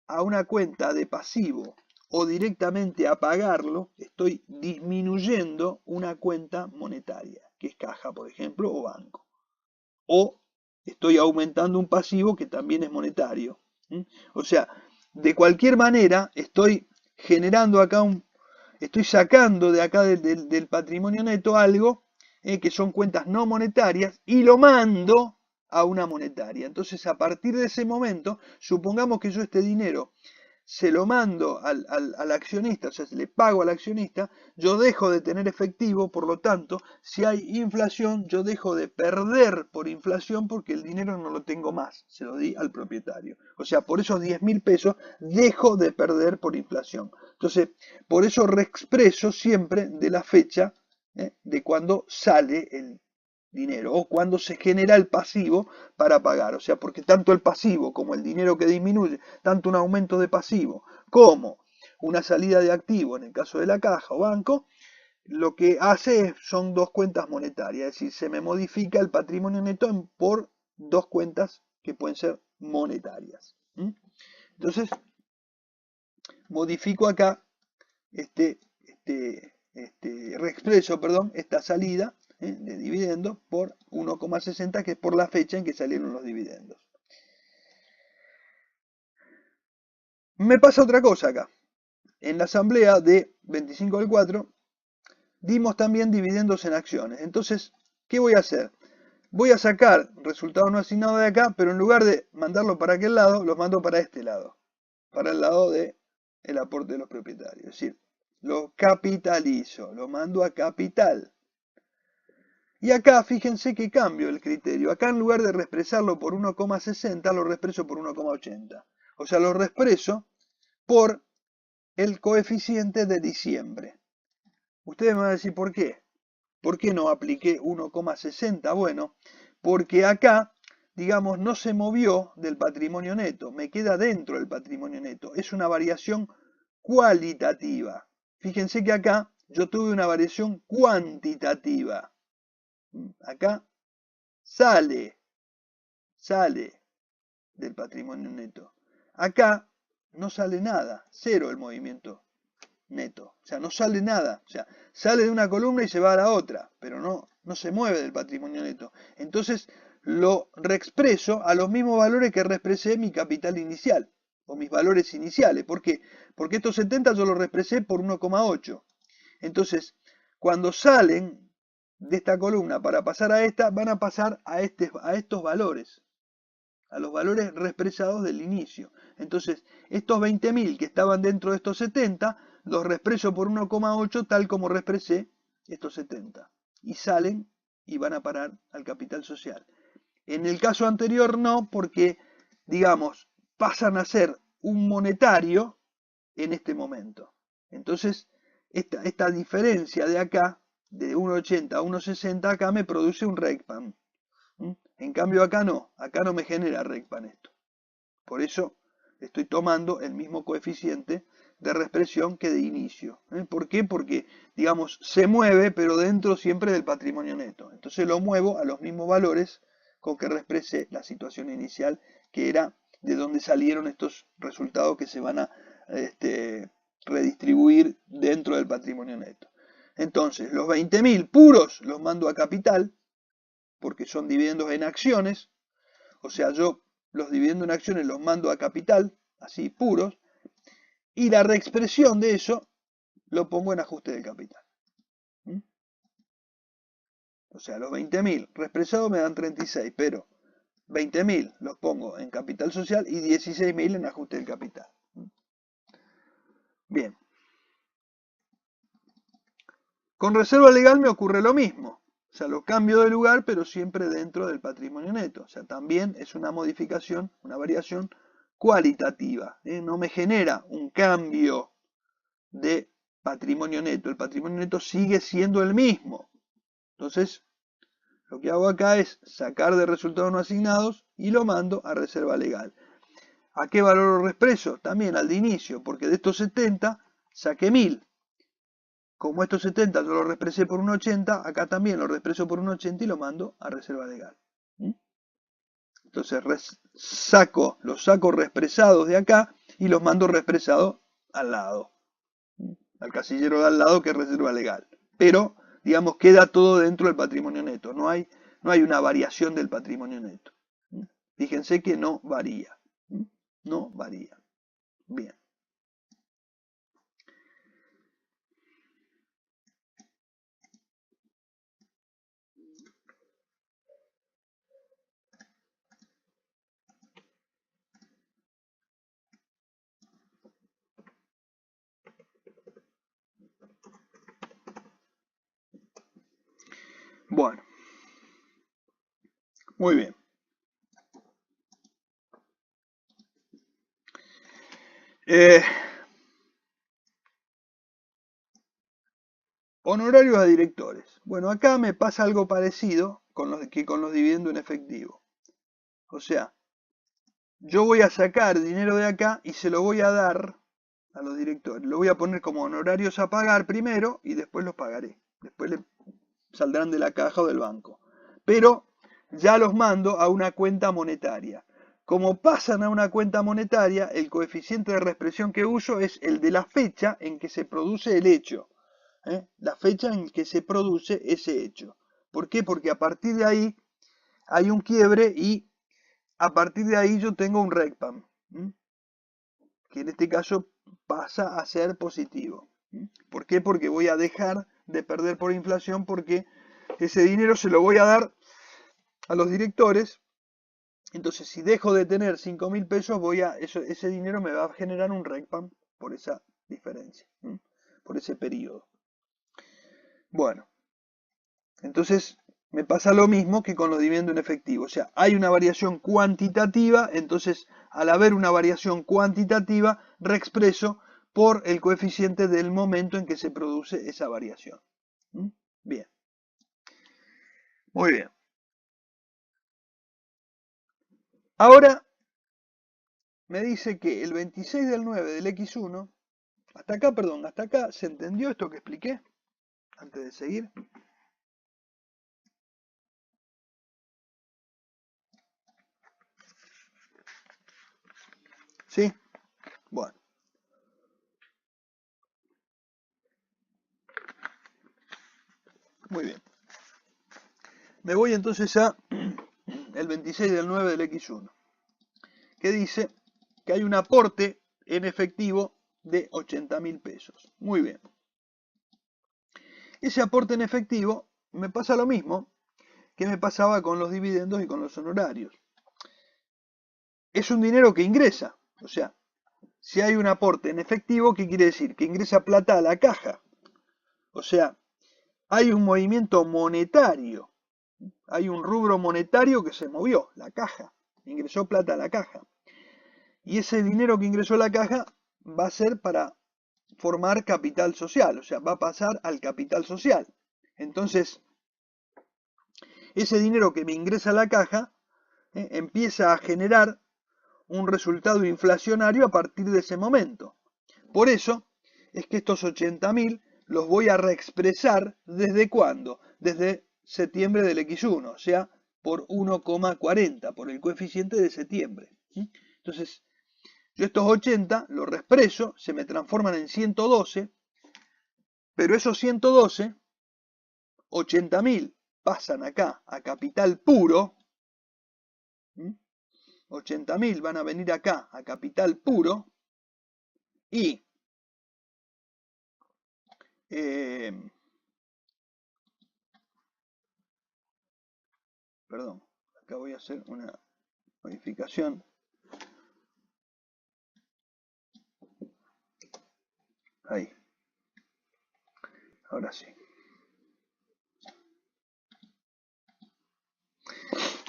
Speaker 1: a una cuenta de pasivo o directamente a pagarlo, estoy disminuyendo una cuenta monetaria, que es caja, por ejemplo, o banco. O estoy aumentando un pasivo que también es monetario. O sea, de cualquier manera, estoy generando acá estoy sacando de acá del patrimonio neto algo que son cuentas no monetarias y lo mando a una monetaria. Entonces, a partir de ese momento, supongamos que yo este dinero se lo mando al accionista, o sea, le pago al accionista, yo dejo de tener efectivo, por lo tanto, si hay inflación, yo dejo de perder por inflación porque el dinero no lo tengo más, se lo di al propietario. O sea, por esos 10.000 pesos dejo de perder por inflación. Entonces, por eso reexpreso siempre de la fecha de cuando sale el dinero o cuando se genera el pasivo para pagar. O sea, porque tanto el pasivo como el dinero que disminuye, tanto un aumento de pasivo como una salida de activo en el caso de la caja o banco, lo que hace son dos cuentas monetarias. Es decir, se me modifica el patrimonio neto por dos cuentas que pueden ser monetarias. Entonces, modifico acá reexpreso, esta salida de dividendos por 1,60, que es por la fecha en que salieron los dividendos. Me pasa otra cosa acá. En la asamblea de 25 del 4 dimos también dividendos en acciones. Entonces, ¿qué voy a hacer? Voy a sacar resultado no asignado de acá, pero en lugar de mandarlo para aquel lado, los mando para este lado. Para el lado del aporte de los propietarios. Es decir, lo capitalizo, lo mando a capital. Y acá fíjense que cambio el criterio. Acá en lugar de reexpresarlo por 1,60 lo reexpreso por 1,80. O sea, lo reexpreso por el coeficiente de diciembre. Ustedes me van a decir, ¿por qué? ¿Por qué no apliqué 1,60? Bueno, porque acá, digamos, no se movió del patrimonio neto. Me queda dentro del patrimonio neto. Es una variación cualitativa. Fíjense que acá yo tuve una variación cuantitativa. Acá sale del patrimonio neto. Acá no sale nada, cero el movimiento neto. O sea, no sale nada. O sea, sale de una columna y se va a la otra, pero no se mueve del patrimonio neto. Entonces lo reexpreso a los mismos valores que reexpresé mi capital inicial, o mis valores iniciales. ¿Por qué? Porque estos 70 yo los reexpresé por 1,8. Entonces, cuando salen de esta columna para pasar a esta, van a pasar a estos valores, a los valores reexpresados del inicio. Entonces, estos 20.000 que estaban dentro de estos 70, los reexpreso por 1,8 tal como reexpresé estos 70. Y salen y van a parar al capital social. En el caso anterior no, porque, digamos, pasan a ser un monetario en este momento. Entonces, esta diferencia de acá, de 1,80 a 1,60, acá me produce un RECPAM. En cambio acá no me genera RECPAM esto. Por eso estoy tomando el mismo coeficiente de reexpresión que de inicio. ¿Por qué? Porque, digamos, se mueve, pero dentro siempre del patrimonio neto. Entonces lo muevo a los mismos valores con que reexpresé la situación inicial, que era de donde salieron estos resultados que se van a redistribuir dentro del patrimonio neto. Entonces, los 20.000 puros los mando a capital, porque son dividendos en acciones, o sea, yo los dividendos en acciones los mando a capital, así puros, y la reexpresión de eso lo pongo en ajuste del capital. O sea, los 20.000 reexpresados me dan 36, pero 20.000 los pongo en capital social y 16.000 en ajuste del capital. Bien. Con reserva legal me ocurre lo mismo. O sea, lo cambio de lugar, pero siempre dentro del patrimonio neto. O sea, también es una modificación, una variación cualitativa. No me genera un cambio de patrimonio neto. El patrimonio neto sigue siendo el mismo. Entonces, lo que hago acá es sacar de resultados no asignados y lo mando a reserva legal. ¿A qué valor lo reexpreso? También al de inicio, porque de estos 70 saqué 1.000. Como estos 70 yo lo reexpresé por 1,80, acá también lo reexpreso por 1,80 y lo mando a reserva legal. Entonces los saco reexpresados de acá y los mando reexpresados al lado. Al casillero de al lado, que es reserva legal. Pero, digamos, queda todo dentro del patrimonio neto. No hay una variación del patrimonio neto. Fíjense que no varía. No varía. Bien. Bueno. Muy bien. Honorarios a directores. Bueno, acá me pasa algo parecido que con los dividendos en efectivo. O sea, yo voy a sacar dinero de acá y se lo voy a dar a los directores. Lo voy a poner como honorarios a pagar primero y después los pagaré. Después le saldrán de la caja o del banco. Pero ya los mando a una cuenta monetaria. Como pasan a una cuenta monetaria, el coeficiente de reexpresión que uso es el de la fecha en que se produce el hecho. La fecha en que se produce ese hecho. ¿Por qué? Porque a partir de ahí hay un quiebre y a partir de ahí yo tengo un RECPAM, que en este caso pasa a ser positivo. ¿Por qué? Porque voy a dejar de perder por inflación, porque ese dinero se lo voy a dar a los directores. Entonces, si dejo de tener 5.000 pesos, ese dinero me va a generar un RECPAM por esa diferencia, por ese periodo. Bueno, entonces me pasa lo mismo que con los dividendos en efectivo. O sea, hay una variación cuantitativa, entonces al haber una variación cuantitativa, reexpreso por el coeficiente del momento en que se produce esa variación. Bien. Muy bien. Ahora me dice que el 26 del 9 del X1, hasta acá, ¿se entendió esto que expliqué? antes de seguir. ¿Sí? Bueno. Muy bien. Me voy entonces a el 26 del 9 del X1, que dice que hay un aporte en efectivo de 80.000 pesos. Muy bien. Ese aporte en efectivo me pasa lo mismo que me pasaba con los dividendos y con los honorarios. Es un dinero que ingresa, o sea, si hay un aporte en efectivo, ¿qué quiere decir? Que ingresa plata a la caja. O sea, hay un movimiento monetario, hay un rubro monetario que se movió, la caja, ingresó plata a la caja. Y ese dinero que ingresó a la caja va a ser para formar capital social, o sea, va a pasar al capital social. Entonces, ese dinero que me ingresa a la caja empieza a generar un resultado inflacionario a partir de ese momento. Por eso es que estos 80.000 los voy a reexpresar ¿desde cuándo? Desde septiembre del X1, o sea, por 1,40, por el coeficiente de septiembre. Entonces, yo estos 80 los reexpreso, se me transforman en 112, pero esos 112, 80.000 pasan acá a capital puro, 80.000 van a venir acá a capital puro y perdón, acá voy a hacer una modificación. Ahí. Ahora sí.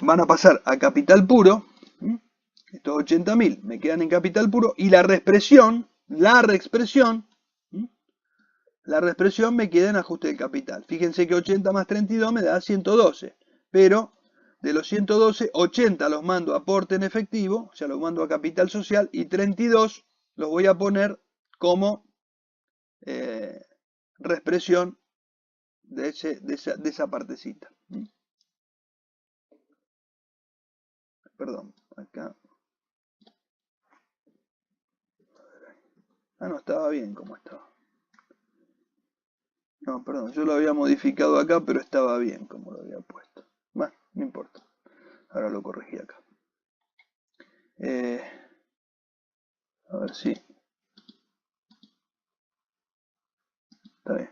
Speaker 1: Van a pasar a capital puro. Estos 80.000 me quedan en capital puro y la reexpresión me queda en ajuste de capital. Fíjense que 80 más 32 me da 112, pero de los 112, 80 los mando a aporte en efectivo, o sea, los mando a capital social, y 32 los voy a poner como reexpresión de esa partecita. Perdón, acá. Ah, no, estaba bien como estaba. No, perdón, yo lo había modificado acá, pero estaba bien como lo había puesto. Bueno, no importa. Ahora lo corregí acá. A ver si. Está bien.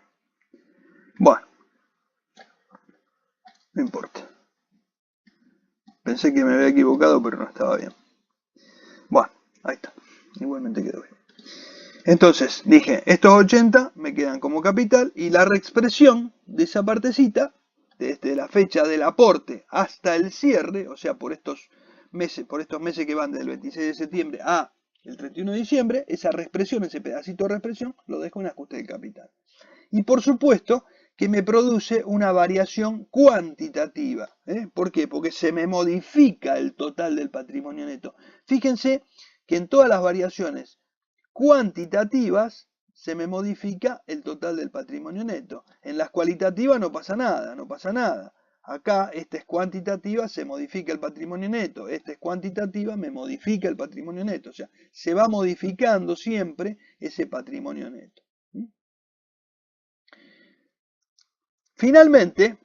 Speaker 1: Bueno, no importa. Pensé que me había equivocado, pero no estaba bien. Bueno, ahí está. Igualmente quedó bien. Entonces, dije, estos 80 me quedan como capital y la reexpresión de esa partecita, desde la fecha del aporte hasta el cierre, o sea, por estos meses que van del 26 de septiembre a el 31 de diciembre, esa reexpresión, ese pedacito de reexpresión, lo dejo en ajuste del capital. Y por supuesto que me produce una variación cuantitativa. ¿Por qué? Porque se me modifica el total del patrimonio neto. Fíjense que en todas las variaciones cuantitativas se me modifica el total del patrimonio neto. En las cualitativas no pasa nada. Acá, esta es cuantitativa, se modifica el patrimonio neto. Esta es cuantitativa, me modifica el patrimonio neto. O sea, se va modificando siempre ese patrimonio neto. Finalmente,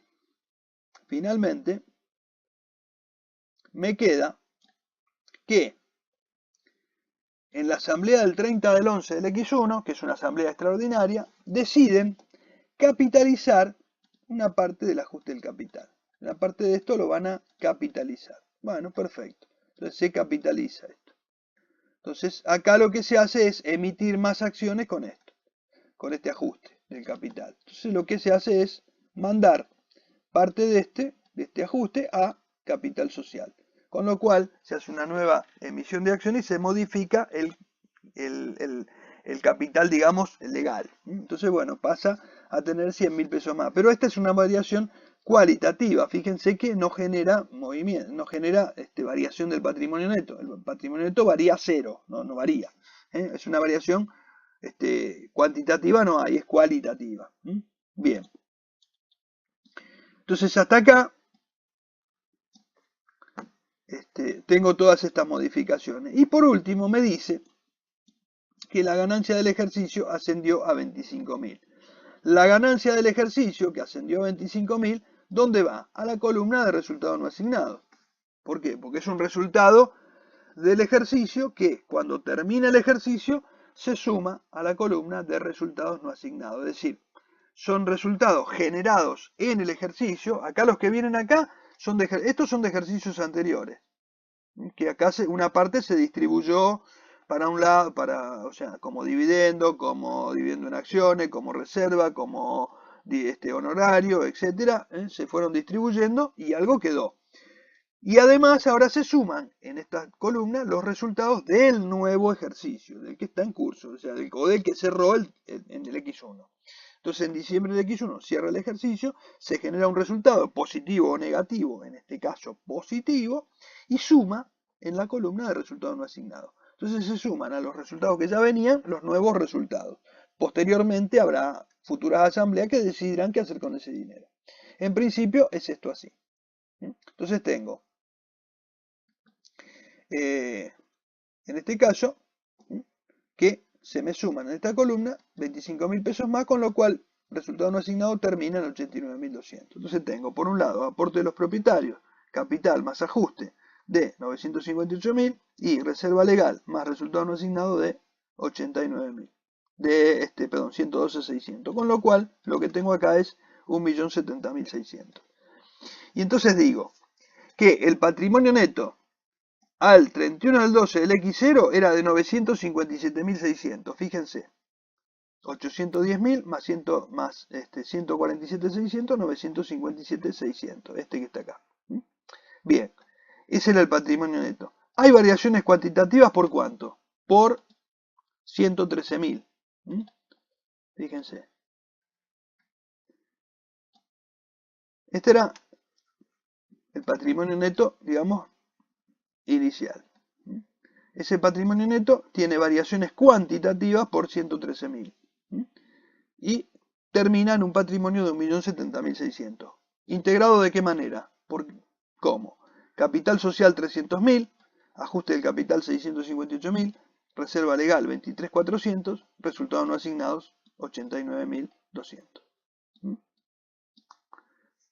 Speaker 1: me queda que en la asamblea del 30 del 11 del X1, que es una asamblea extraordinaria, deciden capitalizar una parte del ajuste del capital. Una parte de esto lo van a capitalizar. Bueno, perfecto. Entonces se capitaliza esto. Entonces acá lo que se hace es emitir más acciones con esto, con este ajuste del capital. Entonces lo que se hace es mandar parte de este ajuste a capital social. Con lo cual se hace una nueva emisión de acciones y se modifica el capital, digamos, legal. Entonces, bueno, pasa a tener 100.000 pesos más. Pero esta es una variación cualitativa. Fíjense que no genera movimiento, no genera variación del patrimonio neto. El patrimonio neto varía cero, no varía. Es una variación cuantitativa, no hay, es cualitativa. Bien. Entonces hasta acá tengo todas estas modificaciones. Y por último me dice que la ganancia del ejercicio ascendió a 25.000. La ganancia del ejercicio, que ascendió a 25.000, ¿dónde va? A la columna de resultados no asignados. ¿Por qué? Porque es un resultado del ejercicio que cuando termina el ejercicio se suma a la columna de resultados no asignados. Es decir, son resultados generados en el ejercicio. Acá los que vienen acá, estos son de ejercicios anteriores. Que acá una parte se distribuyó para un lado, o sea, como dividendo en acciones, como reserva, como honorario, etcétera, se fueron distribuyendo y algo quedó. Y además ahora se suman en esta columna los resultados del nuevo ejercicio, del que está en curso, o sea, del que cerró en el X1. Entonces en diciembre del X1 cierra el ejercicio, se genera un resultado positivo o negativo, en este caso positivo, y suma en la columna de resultados no asignados. Entonces se suman a los resultados que ya venían los nuevos resultados. Posteriormente habrá futuras asambleas que decidirán qué hacer con ese dinero. En principio es esto así. Entonces tengo, en este caso, que se me suman en esta columna 25.000 pesos más, con lo cual resultado no asignado termina en 89.200. Entonces tengo, por un lado, aporte de los propietarios, capital más ajuste de 958.000 y reserva legal más resultado no asignado de 89.000. De 112.600. Con lo cual, lo que tengo acá es 1.070.600. Y entonces digo que el patrimonio neto al 31 del 12 del X0 era de 957.600. Fíjense. 810.000 más 147.600, 957.600. Este que está acá. Bien. Ese era el patrimonio neto. Hay variaciones cuantitativas por cuánto? Por 113.000. Fíjense. Este era el patrimonio neto, digamos, inicial. Ese patrimonio neto tiene variaciones cuantitativas por 113.000. Y termina en un patrimonio de 1.070.600. ¿Integrado de qué manera? ¿Cómo? Capital social 300.000, ajuste del capital 658.000, reserva legal 23.400, resultados no asignados 89.200.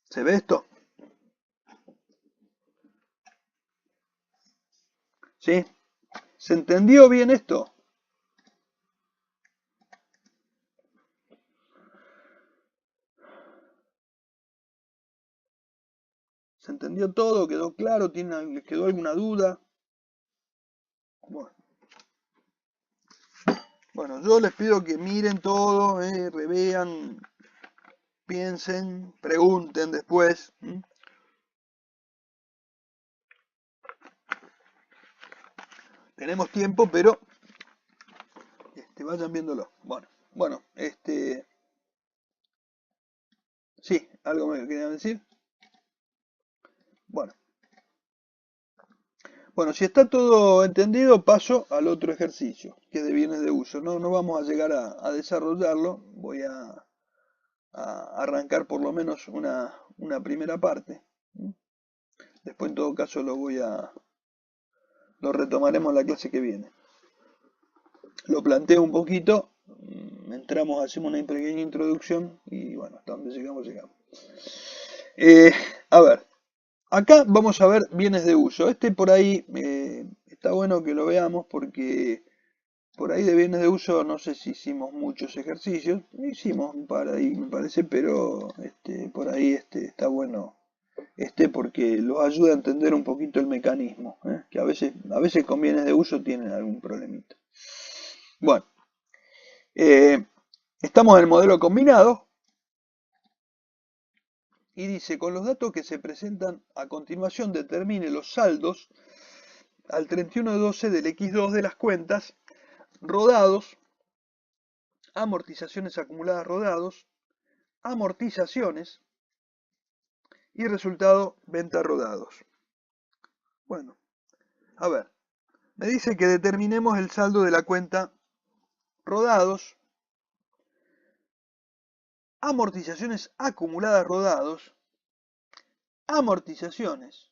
Speaker 1: ¿Se ve esto? ¿Sí? ¿Se entendió bien esto? ¿Se entendió todo? ¿Quedó claro? ¿Les quedó alguna duda? Bueno, yo les pido que miren todo, revean, piensen, pregunten después. Tenemos tiempo, pero vayan viéndolo. Bueno, sí, algo me querían decir. Bueno, si está todo entendido, paso al otro ejercicio, que es de bienes de uso. No vamos a llegar a desarrollarlo, voy a arrancar por lo menos una primera parte. Después en todo caso lo retomaremos la clase que viene. Lo planteo un poquito, entramos, hacemos una pequeña introducción y bueno, hasta donde llegamos. A ver, acá vamos a ver bienes de uso. Por ahí está bueno que lo veamos porque por ahí de bienes de uso no sé si hicimos muchos ejercicios. Hicimos un par ahí me parece, pero por ahí está bueno porque los ayuda a entender un poquito el mecanismo, que a veces con bienes de uso tienen algún problemita. Bueno, estamos en el modelo combinado y dice, con los datos que se presentan a continuación determine los saldos al 31/12 del X2 de las cuentas rodados, amortizaciones acumuladas rodados, amortizaciones y resultado venta rodados. Bueno, a ver, me dice que determinemos el saldo de la cuenta rodados, amortizaciones acumuladas rodados amortizaciones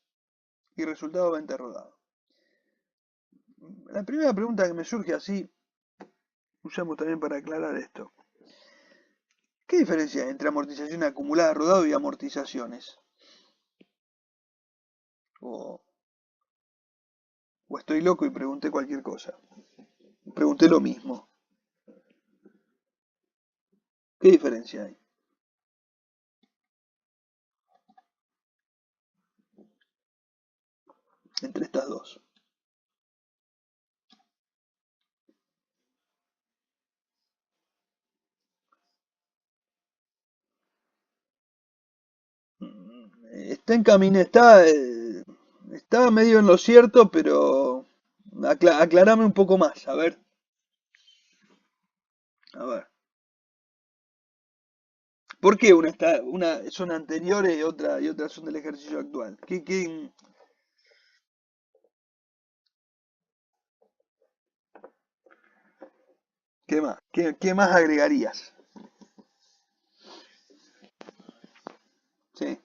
Speaker 1: y resultado de venta rodado. La primera pregunta que me surge así, usamos también para aclarar esto. ¿Qué diferencia hay entre amortización acumulada rodado y amortizaciones? O estoy loco y pregunté cualquier cosa. Pregunté lo mismo. ¿Qué diferencia hay entre estas dos? Está en camino, está medio en lo cierto, pero aclarame un poco más, a ver. A ver. ¿Por qué una son anteriores y otras son del ejercicio actual? ¿Qué más? ¿Qué más agregarías? Sí.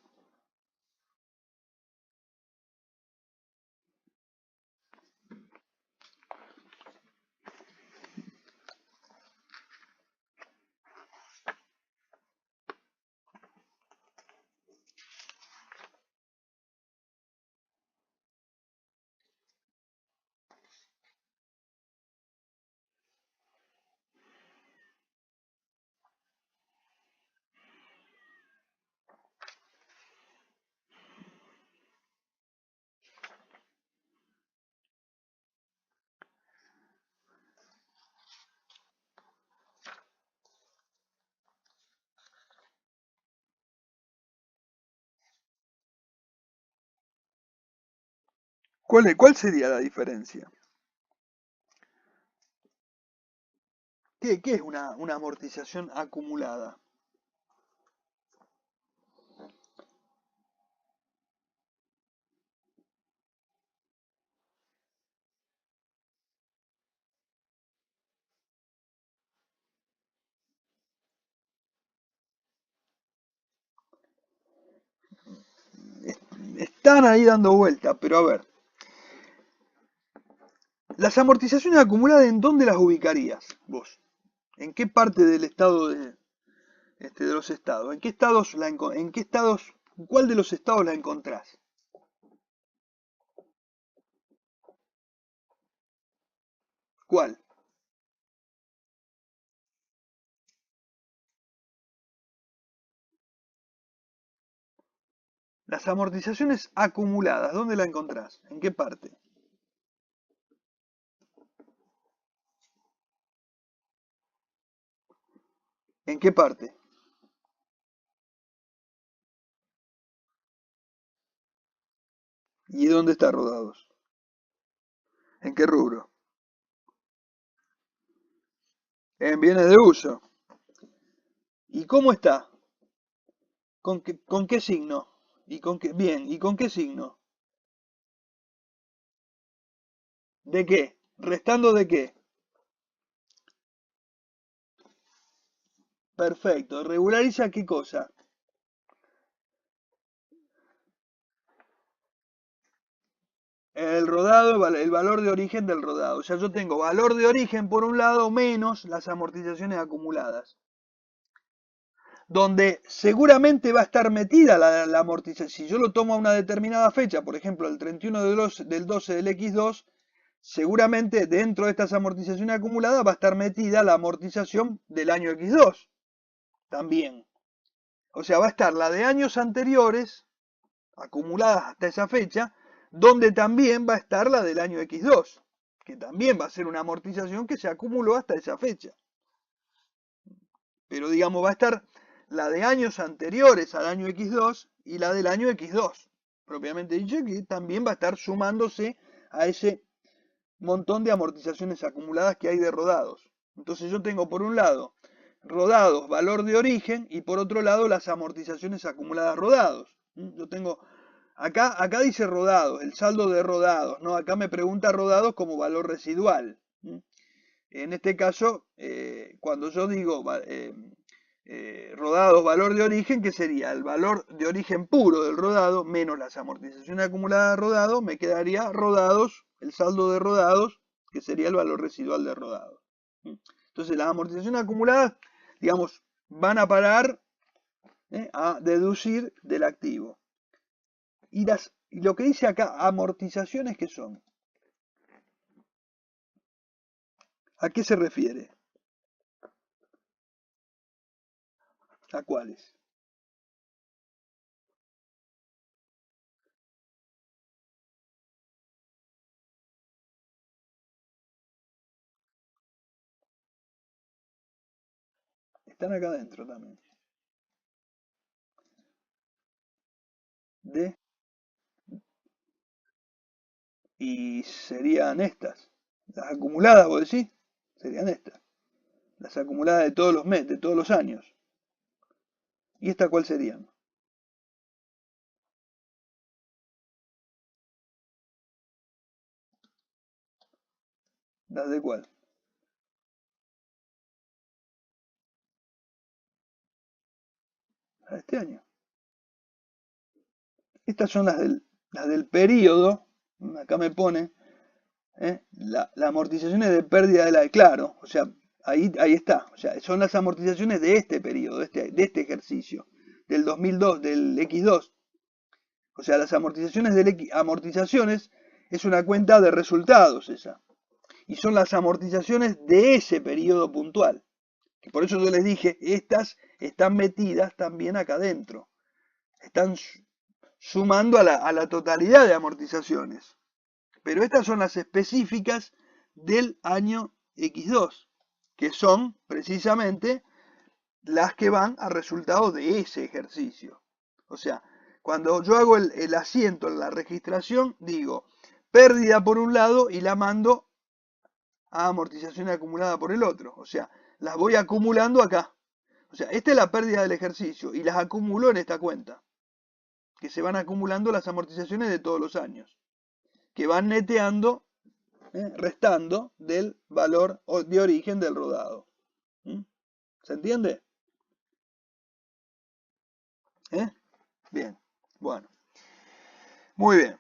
Speaker 1: ¿Cuál sería la diferencia? ¿Qué es una amortización acumulada? Están ahí dando vuelta, pero a ver. Las amortizaciones acumuladas, ¿en dónde las ubicarías vos? ¿En qué parte del estado de los estados? ¿En qué estados, cuál de los estados la encontrás? ¿Cuál? Las amortizaciones acumuladas, ¿dónde la encontrás? ¿En qué parte? ¿En qué parte? ¿Y dónde está rodados? ¿En qué rubro? En bienes de uso. ¿Y cómo está? ¿Con qué signo? Bien, ¿y con qué signo? ¿De qué? ¿Restando de qué? Perfecto. ¿Regulariza qué cosa? El rodado, el valor de origen del rodado. O sea, yo tengo valor de origen por un lado menos las amortizaciones acumuladas. Donde seguramente va a estar metida la amortización. Si yo lo tomo a una determinada fecha, por ejemplo, el 31 del 12 del X2, seguramente dentro de estas amortizaciones acumuladas va a estar metida la amortización del año X2 también. O sea, va a estar la de años anteriores, acumuladas hasta esa fecha, donde también va a estar la del año X2, que también va a ser una amortización que se acumuló hasta esa fecha. Pero digamos, va a estar la de años anteriores al año X2 y la del año X2, propiamente dicho, que también va a estar sumándose a ese montón de amortizaciones acumuladas que hay de rodados. Entonces yo tengo por un lado rodados, valor de origen, y por otro lado las amortizaciones acumuladas rodados. Yo tengo, acá dice rodados, el saldo de rodados, ¿no? Acá me pregunta rodados como valor residual. En este caso, cuando yo digo rodados valor de origen, que sería el valor de origen puro del rodado menos las amortizaciones acumuladas de rodado, me quedaría rodados, el saldo de rodados, que sería el valor residual de rodado. Entonces las amortizaciones acumuladas, digamos, van a parar a deducir del activo. Y lo que dice acá, amortizaciones, ¿qué son? ¿A qué se refiere? ¿A cuáles? Están acá adentro también. Y serían estas. Las acumuladas, vos decís, serían estas. Las acumuladas de todos los meses, de todos los años. ¿Y estas cuál serían? ¿Las de cuál? Las de este año. Estas son las del periodo. Acá me pone las amortizaciones de pérdida de la de claro. O sea, ahí está. O sea, son las amortizaciones de este periodo, de este ejercicio. Del 2002, del X2. O sea, las amortizaciones amortizaciones es una cuenta de resultados esa. Y son las amortizaciones de ese periodo puntual. Que por eso yo les dije, estas están metidas también acá adentro. Están sumando a la totalidad de amortizaciones. Pero estas son las específicas del año X2, que son precisamente las que van a resultado de ese ejercicio. O sea, cuando yo hago el asiento en la registración, digo pérdida por un lado y la mando a amortización acumulada por el otro. O sea, las voy acumulando acá. O sea, esta es la pérdida del ejercicio y las acumulo en esta cuenta. Que se van acumulando las amortizaciones de todos los años. Que van neteando, restando del valor de origen del rodado. ¿Se entiende? Bien, bueno. Muy bien.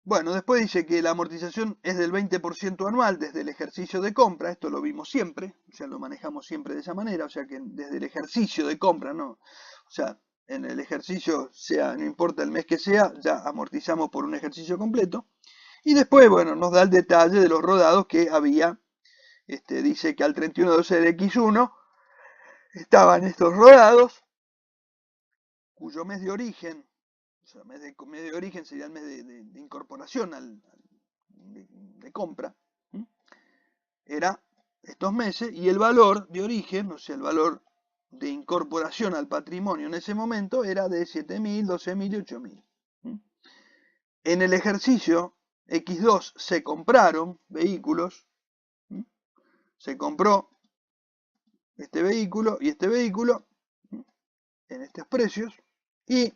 Speaker 1: Bueno, después dice que la amortización es del 20% anual desde el ejercicio de compra, esto lo vimos siempre, o sea, lo manejamos siempre de esa manera, o sea que desde el ejercicio de compra, ¿no? O sea, en el ejercicio, sea, no importa el mes que sea, ya amortizamos por un ejercicio completo. Y después, bueno, nos da el detalle de los rodados que había, dice que al 31/12 del X1 estaban estos rodados, cuyo mes de origen, o sea, mes de origen sería el mes de incorporación de compra, era estos meses, y el valor de origen, o sea, el valor de incorporación al patrimonio en ese momento era de 7.000, 12.000 y 8.000. En el ejercicio X2 se compraron vehículos, se compró este vehículo y este vehículo en estos precios, y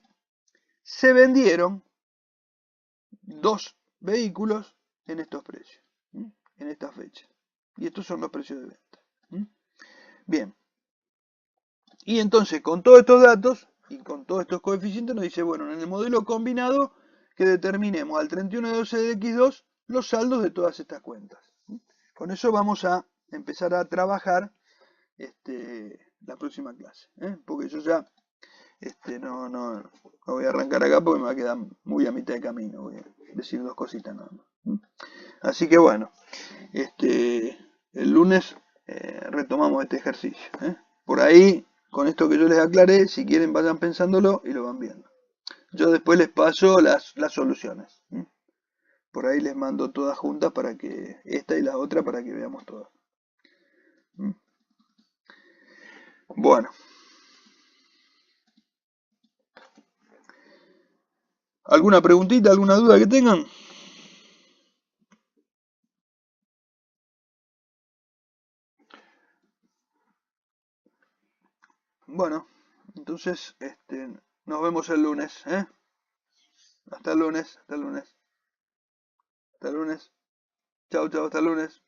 Speaker 1: se vendieron dos vehículos en estos precios, en esta fecha. Y estos son los precios de venta. Bien. Y entonces, con todos estos datos y con todos estos coeficientes, nos dice, bueno, en el modelo combinado, que determinemos al 31/12 de X2 los saldos de todas estas cuentas. Con eso vamos a empezar a trabajar la próxima clase. Porque yo ya no voy a arrancar acá porque me va a quedar muy a mitad de camino. Voy a decir dos cositas nada más. Así que bueno, el lunes retomamos este ejercicio. Por ahí, con esto que yo les aclaré, si quieren vayan pensándolo y lo van viendo. Yo después les paso las soluciones. Por ahí les mando todas juntas para que, esta y la otra, para que veamos todas. Bueno. ¿Alguna preguntita, alguna duda que tengan? Bueno, entonces nos vemos el lunes. Hasta el lunes, hasta el lunes. Hasta el lunes. Chao, chao, hasta el lunes.